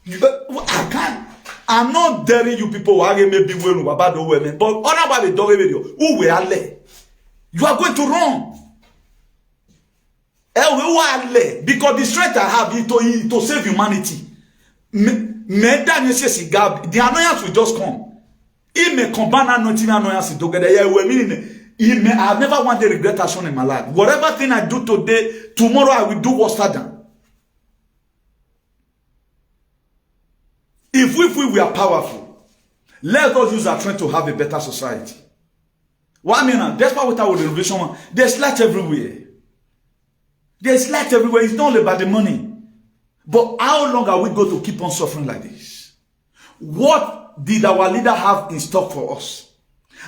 I can't. I'm not daring you people who may be well about the women, but all about the dog video. Who we are led? You are going to run. Because the strength I have is to save humanity. The annoyance will just come. It may combine annoyance together. I've never one day regret action in my life. Whatever thing I do today, tomorrow I will do what's done. If we are powerful, let us use our strength to have a better society. What I mean, despite what our renovation, there's light everywhere. There's light everywhere. It's not all about the money. But how long are we going to keep on suffering like this? What did our leader have in stock for us?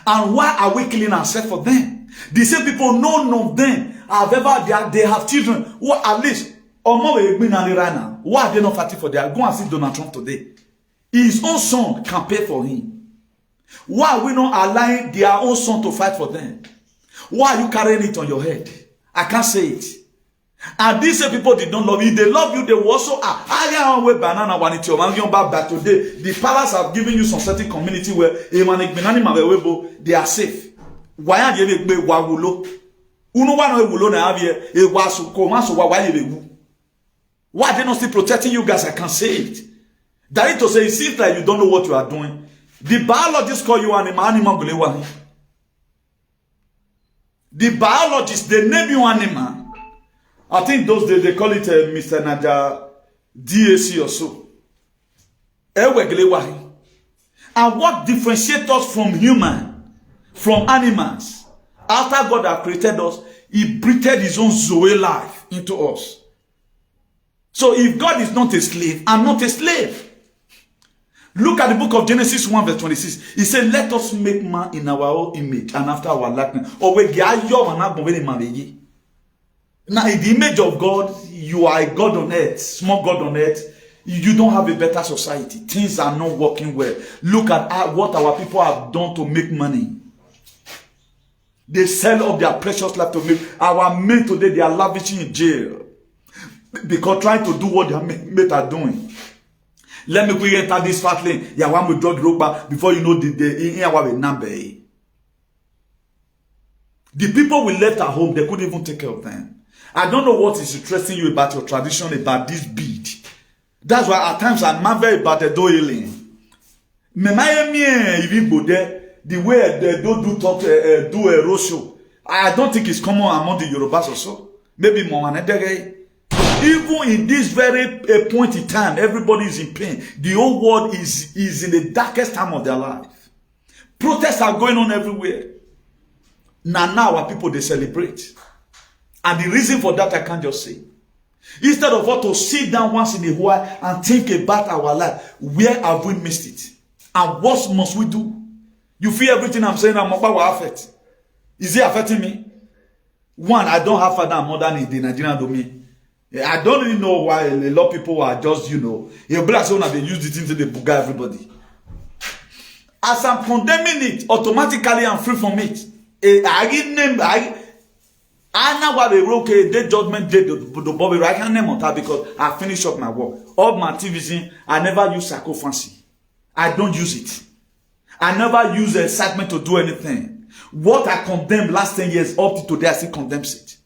And why are we killing ourselves for them? The same people, none of them have ever, they have children who at least, why are they not fighting for their? Go and see Donald Trump today. His own son can pay for him. Why are we not allowing their own son to fight for them? Why are you carrying it on your head? I can't say it. And these people did not love you. They love you. They will also today. The palace have given you some certain community where they are safe. Why are they why are they not still protecting you guys? I can say it. That is to say, it seems like you don't know what you are doing. The biologists call you animal. The biologists, they name you animal. I think those days they call it Mr. Naja DAC or so. And what differentiates us from human, from animals? After God has created us, He breathed His own Zoe life into us. So if God is not a slave, I'm not a slave. Look at the book of Genesis 1 verse 26. He said, let us make man in our own image and after our likeness. Now, in the image of God, you are a God on earth, small God on earth. You don't have a better society. Things are not working well. Look at what our people have done to make money. They sell up their precious life to make. Our men today, they are lavishing in jail. Because trying to do what their mates are doing. Let me quickly enter this fat lane. Yeah, one with drug rope before you know the number. The people we left at home, they couldn't even take care of them. I don't know what is interesting you about your tradition, about this bead. That's why at times I'm not very about the doiling. The way they don't do talk, do a roadshow. I don't think it's common among the Yorubas or so. Maybe more. Even in this very point in time, everybody is in pain. The whole world is in the darkest time of their life. Protests are going on everywhere. Now our people, they celebrate. And the reason for that, I can't just say. Instead of us to sit down once in a while and think about our life, where have we missed it? And what must we do? You feel everything I'm saying, I'm about what affect. Is it affecting me? One, I don't have father and mother in the Nigerian domain. I don't really know why a lot of people are just, a black son they use the thing to the buga everybody. As I'm condemning it, automatically I'm free from it. I know what they wrote, the judgment day, the Bobby, I can't name on that because I finished up my work. All my activism, I never use psychophancy. I don't use it. I never use excitement to do anything. What I condemned last 10 years up to today, I still condemns it.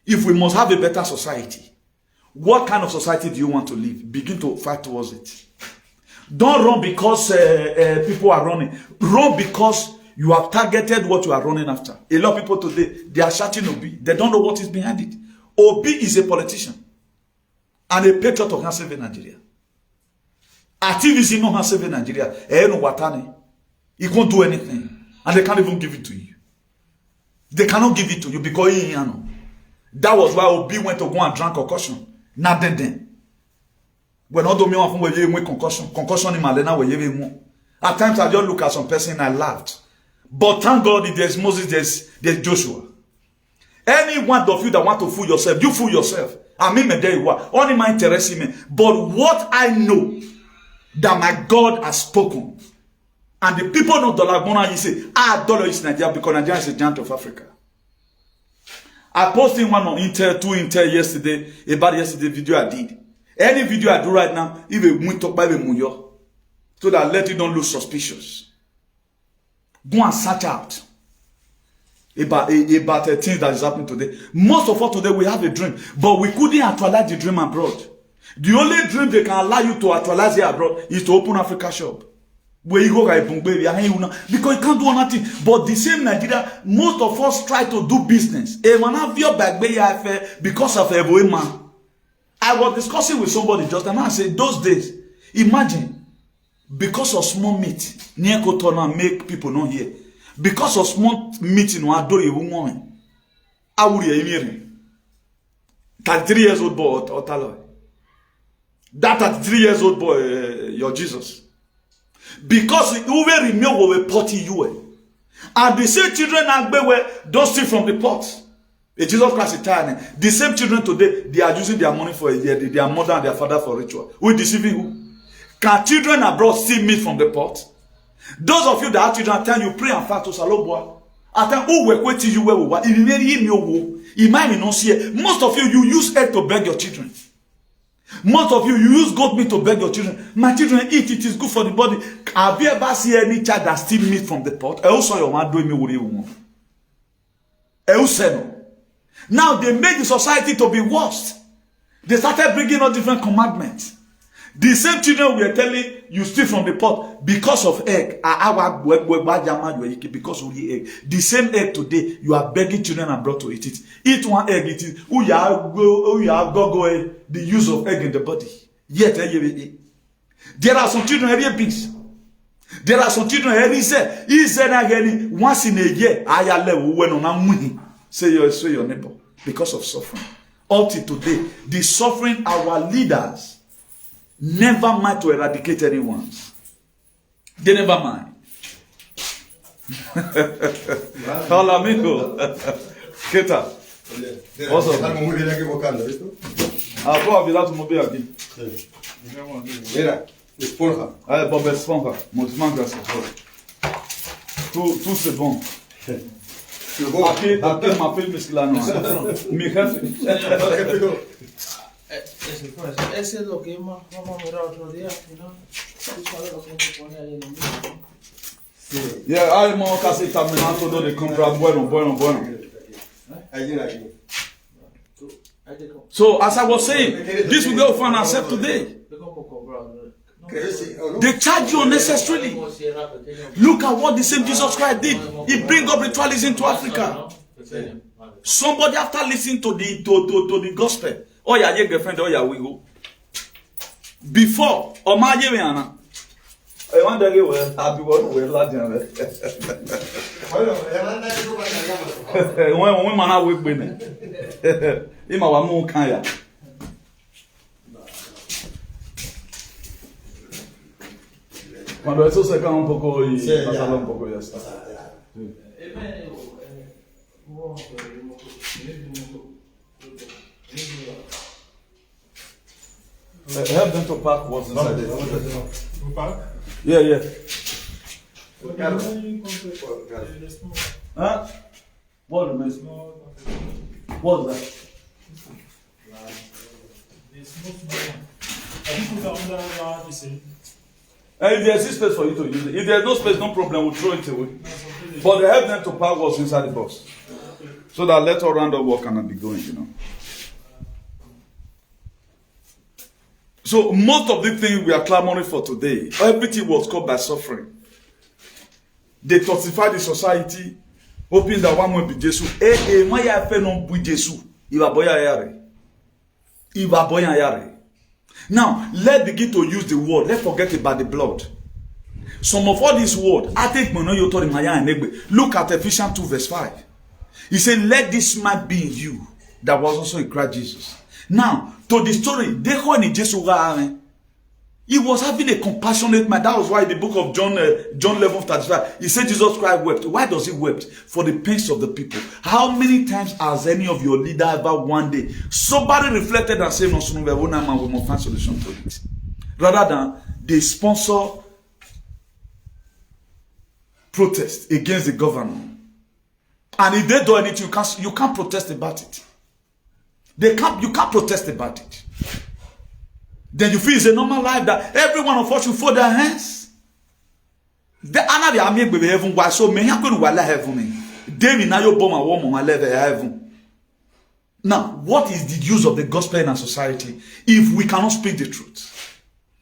If we must have a better society, what kind of society do you want to live? Begin to fight towards it. Don't run because people are running. Run because you have targeted what you are running after. A lot of people today, they are shouting Obi. They don't know what is behind it. Obi is a politician and a patriot of Hanseve Nigeria. Activism no Hanseve Nigeria. No watani. He can't do anything. And they can't even give it to you. They cannot give it to you because he know. That was why Obi went to go and drink concussion. Not then. When all the men from where you went concussion in Malena where you at times I just look at some person and I laughed. But thank God if there's Moses, there's Joshua. Any one of you that want to fool yourself, you fool yourself. I mean, only my interest me. But what I know that my God has spoken, and the people of Dolagona, you say, dollar is Nigeria because Nigeria is a giant of Africa. I posted one on Intel, 2 Intel yesterday, about yesterday video I did. Any video I do right now, even we talk by the Muyo, so that let you don't look suspicious. Go and search out about things that is happening today. Most of us today, we have a dream, but we couldn't actualize the dream abroad. The only dream they can allow you to actualize it abroad is to open Africa shop. Where you go, because you can't do nothing. But the same Nigeria, most of us try to do business. Because of a man. I was discussing with somebody just now. I said, those days, imagine, because of small meat, near Kotona make people not hear. Because of small meat in one door, you won't. I would hear 33 years old boy, Otalo. That 33 years old boy, your Jesus. Because the Uwe renewal will potty you. And the same children don't steal from the pot. Jesus Christ is tired. The same children today, they are using their money for a year, their mother and their father for ritual. We deceiving who? Can children abroad steal meat from the pot? Those of you that have children, tell you pray and fast to Salobua. I tell who work with you where we were. Most of you use egg to beg your children. Most of you use goat meat to beg your children. My children eat, it is good for the body. Have you ever seen any child that steal meat from the pot? Now they made the society to be worse. They started bringing out different commandments. The same children we are telling you steal from the pot because of egg. Because of the egg. The same egg today, you are begging children abroad to eat it. Eat one egg, it is the use of egg in the body. Yet, there are some children every beings. There are some children every say, once in a year, say your neighbor because of suffering. Up to today, the suffering our leaders never mind to eradicate anyone. They never mind. Hola, amigo. ¿Qué tal? What's up? Ah, pô, virar tu mobil aqui. Mira, esponja. Ah, Bob Esponja. Muitísimas gracias. Tout c'est bon. Aqui uma filme lá no. Mi jefe. Ese es lo que vamos a mirar otro día, ¿no? Tú sabes lo que se pone ahí en el mismo. Sí. Yeah, hay more casi terminando todo de comprar bueno. So, as I was saying, this will go find ourselves today. They charge you unnecessarily. Look at what the same Jesus Christ did. He bring up ritualism to Africa. Somebody after listening to the gospel, oh yeah, your girlfriend, oh yeah, we go. Before, oh my Yana. I wonder where I'll be one way larger. When women are with women, Ima wa mu kanya. Cuando eso se cae un poco y pasa un poco ya está. Help them to pack what's inside it. Park? Yeah. Huh? What remains? What's that? And if there's space for you to use it, if there's no space, no problem, we'll throw it away. But they help them to pack what's inside the box. So that let all random work cannot be going, you know. So most of the things we are clamoring for today, everything was caused by suffering. They toxify the society, hoping that one will be Jesus. Why you have no be Jesus? Now, let's begin to use the word. Let's forget about the blood. Some of all this word, look at Ephesians 2 verse 5. He said, let this mind be in you that was also in Christ Jesus. Now, to the story, he was having a compassionate mind. That was why the book of John 11:35, he said Jesus Christ wept. Why does he wept? For the pains of the people. How many times has any of your leader ever one day somebody reflected and said, no, we must find solution to it? Rather than they sponsor protest against the government. And if they do anything, you can't protest about it. You can't protest about it. Then you feel it's a normal life that every one of us should fold their hands. The another army will be heaven. Why so many people will heaven? David now you bomb a woman will level heaven. Now, what is the use of the gospel in our society if we cannot speak the truth?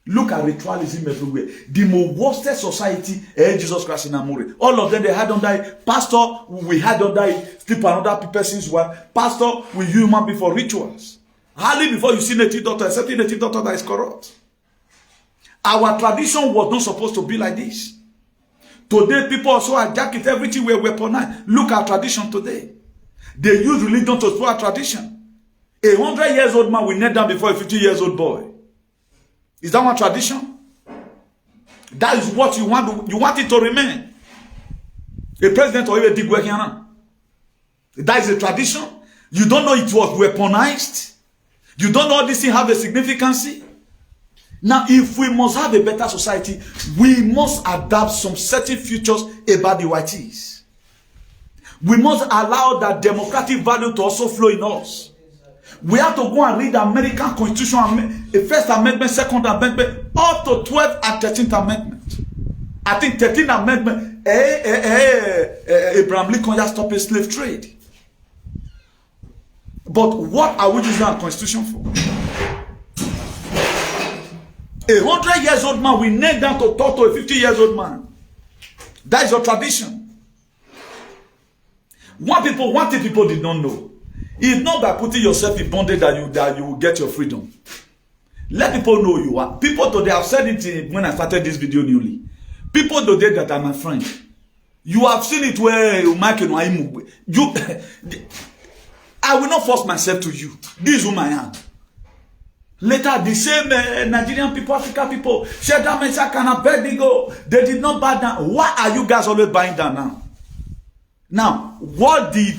Look at ritualism everywhere. The most worst society, Jesus Christ in Amore. All of them, they had under it. Pastor, we had under it. Sleep another person's wife. Pastor, we human before rituals. Hardly before you see native doctor, except a native doctor that is corrupt. Our tradition was not supposed to be like this. Today, people also hijack it. Everything we're weaponized. Look at tradition today. They use religion to support tradition. A 100-year-old man will kneel down before a 50-year-old boy. Is that one tradition? That is what you want. You want it to remain. A president or even a Digwekiana. That is a tradition. You don't know it was weaponized. You don't know this thing have a significance. Now, if we must have a better society, we must adapt some certain features about the whiteys. We must allow that democratic value to also flow in us. We have to go and read the American Constitution, the First Amendment, Second Amendment, up to 12th and 13th Amendment. I think 13th Amendment, Abraham Lincoln just stopped slave trade. But what are we using our Constitution for? A 100-year-old man will kneel down to talk to a 50-year-old man. That is your tradition. One thing people did not know. It's not by putting yourself in bondage that you will get your freedom. Let people know you are. People today, I've said it when I started this video newly. People today that are my friend. You have seen it where you I will not force myself to you. This is whom I am. Later, the same Nigerian people, African people, Shadrach, Meshach, and Abednego, they did not bow down. Why are you guys always bowing down now? Now, what did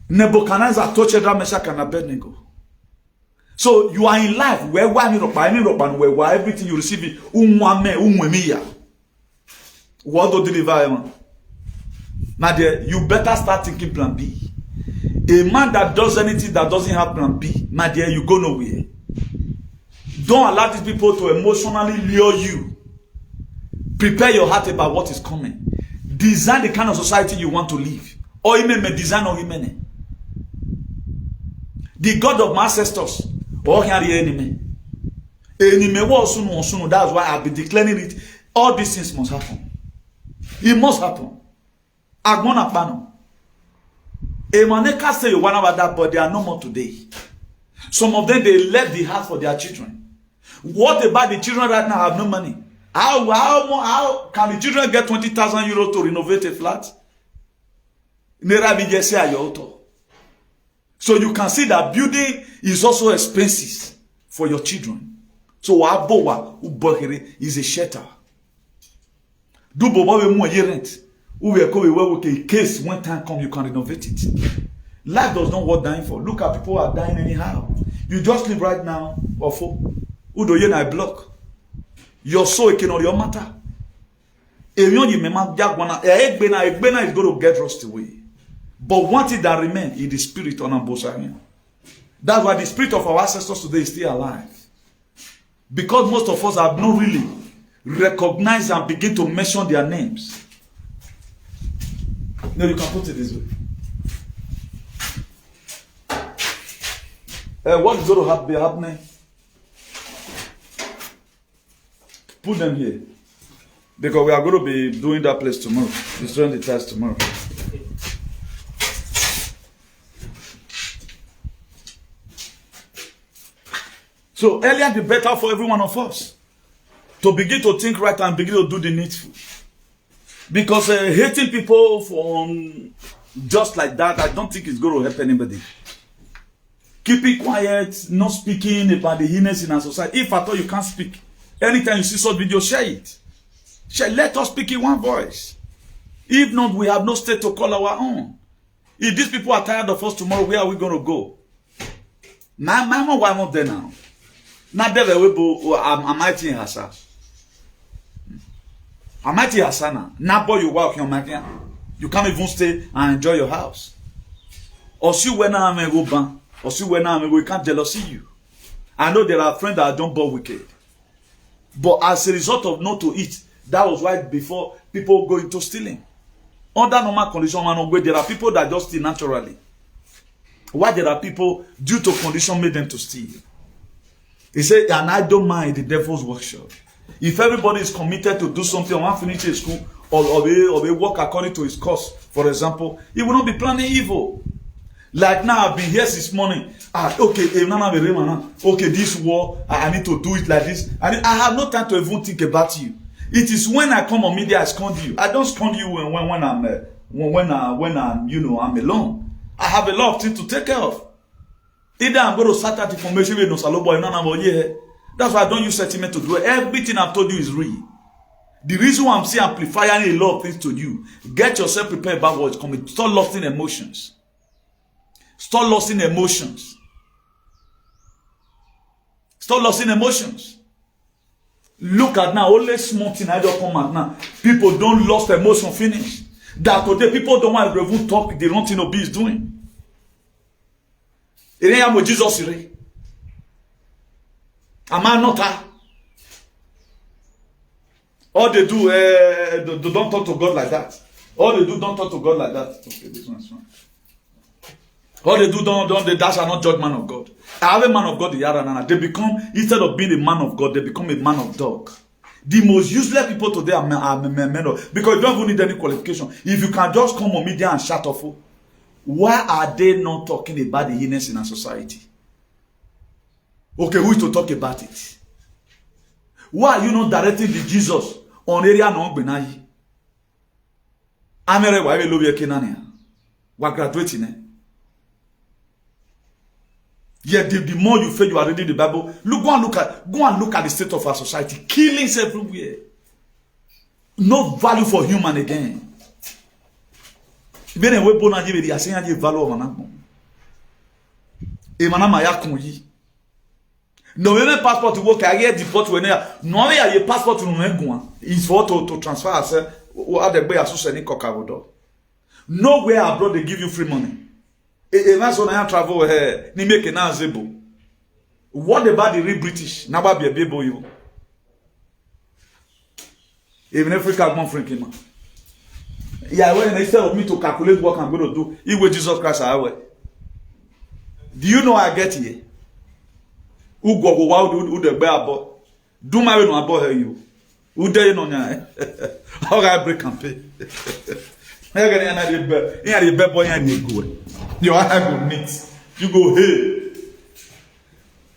Nebuchadnezzar touch Shadrach, Meshach, and Abednego? So you are in life where everything you receive is what to deliver. My dear, you better start thinking plan B. A man that does anything that doesn't have plan B, my dear, you go nowhere. Don't allow these people to emotionally lure you. Prepare your heart about what is coming. Design the kind of society you want to live. Or even design or even. The God of my ancestors. Or the enemy. That's why I've been declaring it. All these things must happen. It must happen. Agmona pano. Emaneka say you want about that, but they are no more today. Some of them, they left the house for their children. What about the children right now have no money? How can the children get 20,000 euros to renovate a flat? So you can see that building is also expensive for your children. So Abowa is a shelter. Do Boba more rent. In case when time comes, you can renovate it. Life does not worth dying for. Look at people who are dying anyhow. You just live right now, or for Udo na block. Your soul cannot your matter. Is going to get rust away. But one thing that remains is the spirit on Ambosarian. That's why the spirit of our ancestors today is still alive. Because most of us have not really recognized and begin to mention their names. No, you can put it this way. What is going to be happening? Put them here. Because we are going to be doing that place tomorrow. Destroying the test tomorrow. So earlier the better for every one of us to begin to think right and begin to do the needful. Because hating people for just like that, I don't think it's going to help anybody. Keeping quiet, not speaking about the heinous in our society. If at all you can't speak, anytime you see such video, share it. Share, let us speak in one voice. If not, we have no state to call our own. If these people are tired of us tomorrow, where are we going to go? My mom, why not there now? Not there, I'm mighty in Hassa. I'm mighty Hassana. Now, boy, you walk your market. You can't even stay and enjoy your house. Or see when I'm a go, or see when I'm a we can't jealousy you. I know there are friends that don't born wicked. But as a result of not to eat, that was why before people go into stealing. Under normal condition, there are people that just steal naturally. Why there are people due to condition made them to steal? He said, and I don't mind the devil's workshop. If everybody is committed to do something, or want to finish his school, or they work according to his course, for example, he will not be planning evil. Like now, I've been here since morning. Okay, this war, I need to do it like this. I have no time to even think about you. It is when I come on media, I scold you. I don't scold you when I'm I'm alone. I have a lot of things to take care of. Either I'm going to start that information with no salobo, that's why I don't use sentiment to do it. Everything I've told you is real. The reason why I'm saying amplifying a lot of things to you, get yourself prepared about what's coming. Stop losing emotions. Stop losing emotions. Stop losing emotions. Look at now, only small thing I don't come out now. People don't lose emotion finish. That today people don't want to even talk the wrong thing Obi is doing. It ain't what Jesus is. Am I not? All they do, they don't talk to God like that. All they do, don't talk to God like that. Okay, this one's fine. All they do, they shall not judge man of God. I have a man of God, they become, instead of being a man of God, they become a man of dog. The most useless people today are men of, because you don't even need any qualification. If you can just come on media and shut off, why are they not talking about the heinous in our society? Okay, who is to talk about it? Why are you not directing the Jesus on area no benayi? Amere wa love Kenania. We graduating. Yet the more you feel you are reading the Bible, go and look at the state of our society. Killings everywhere. No value for human again. Even when we na give the saying value of manako. E manama ya kunyi. No even passport to work I get deport when no ya passport no ngun is for to transfer ourselves what the boy aso ni kokawodo. Nowhere abroad they give you free money. That's when I travel here. Ni make na zebo. What about the real British? Na ba be bebo you. Even Africa come from man. Yeah, when instead of me to calculate what I'm going to do, it with Jesus Christ I will. Do you know I get here? Who go wow who the bear about? Do my way no about you. Who dare you no nya? How I break campaign? I get another bear. Here the bear boy and you go. Your eye will meet. You go hey.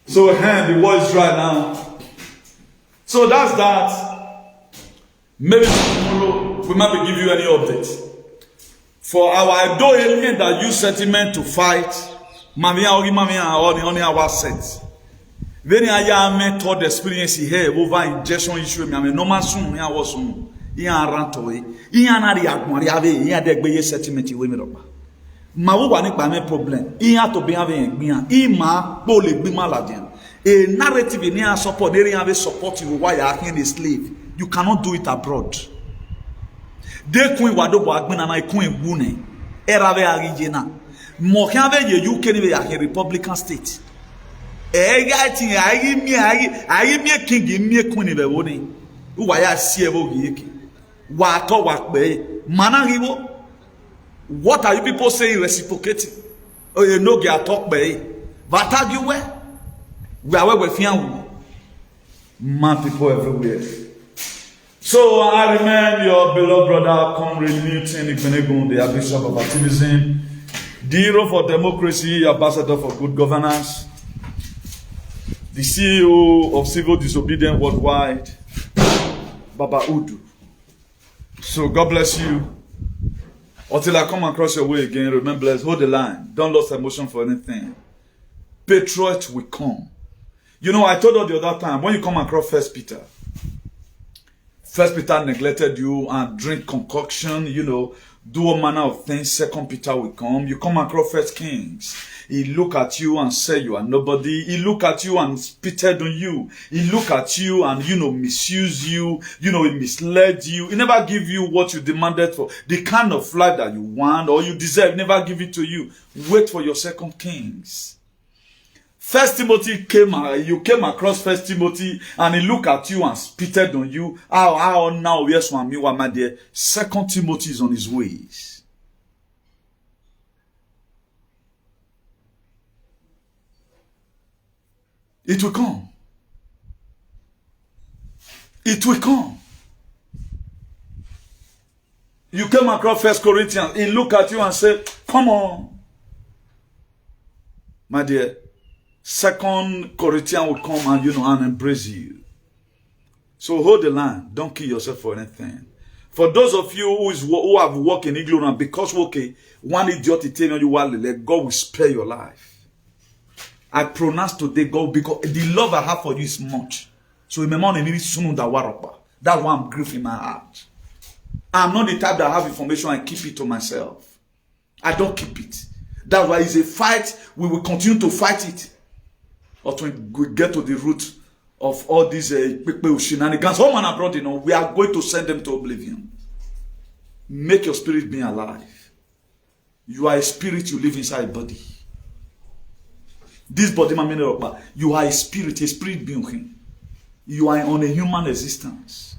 So the wall is dry now. So that's that. Maybe tomorrow we might be give you any update. For our Edo alien that use sentiment to fight, mamia only our set. Very high method experience here over injection issue. Me normal soon me was soon. Iyan rantowe. Iyan na ri agbon ri ave. Iyan de gbeye sentiment we mi ropa. Ma wo wa nipa me problem. Iyan to be have egbian. Ima po le gbi maladian. A narrative in here support. They have support you while you are acting a slave. You cannot do it abroad. De kun wado bo agbin na kun ewu ne. Era ve arijena. Mo kan ve ye UK ni be Republican state. I me king me queen be woni. Why I see a bogi. What work be manariwo. What are you people saying reciprocating? Oh, you know get talk be. But argue where? We are where we fian. Man people everywhere. So I remain your beloved brother, Comrade Newton Igbenegun, the Bishop of Activism, the hero for democracy, ambassador for good governance, the CEO of Civil Disobedience Worldwide, Baba Udu. So God bless you. Until I come across your way again, remember, blessed, hold the line. Don't lose emotion for anything. Patriot will come. You know, I told you the other time, when you come across First Peter neglected you and drink concoction, you know, do all manner of things. Second Peter will come. You come across First Kings. He look at you and say you are nobody. He look at you and spitted on you. He look at you and, you know, misuse you. You know, he misled you. He never give you what you demanded for. The kind of life that you want or you deserve, never give it to you. Wait for your Second Kings. First Timothy you came across First Timothy and he looked at you and spitted on you. How now, yes, my dear. Second Timothy is on his ways. It will come. It will come. You came across First Corinthians. He looked at you and said, come on. My dear. Second Corinthians will come and, you know, and embrace you. So hold the line. Don't kill yourself for anything. For those of you who have walked in ignorance, because, okay, one idiot is telling you what, God will spare your life. I pronounce today, God, because the love I have for you is much. So remember, that's why I'm grieved in my heart. I'm not the type that have information and keep it to myself. I don't keep it. That's why it's a fight. We will continue to fight it. Or to get to the root of all these shenanigans. Home and abroad, you know, we are going to send them to oblivion. Make your spirit be alive. You are a spirit, you live inside a body. This body, you are a spirit being. You are on a human existence.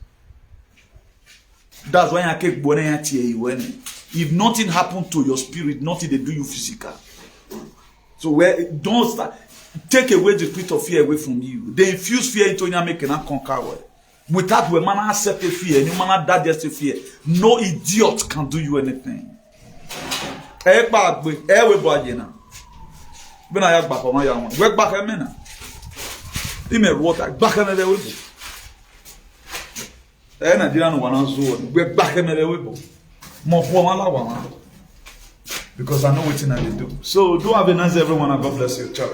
That's why I keep if nothing happened to your spirit, nothing they do you physical. So don't start. Take away the spirit of fear away from you. They infuse fear into you, make cannot conquer. Without we man accept fear, no man digest fear. No idiot can do you anything. When I ask back on my young one, work back a minute. Email water back another way. And I didn't want to zo. Work back another way. More for one because I know what I do. So do have a nice everyone and God bless you. Ciao.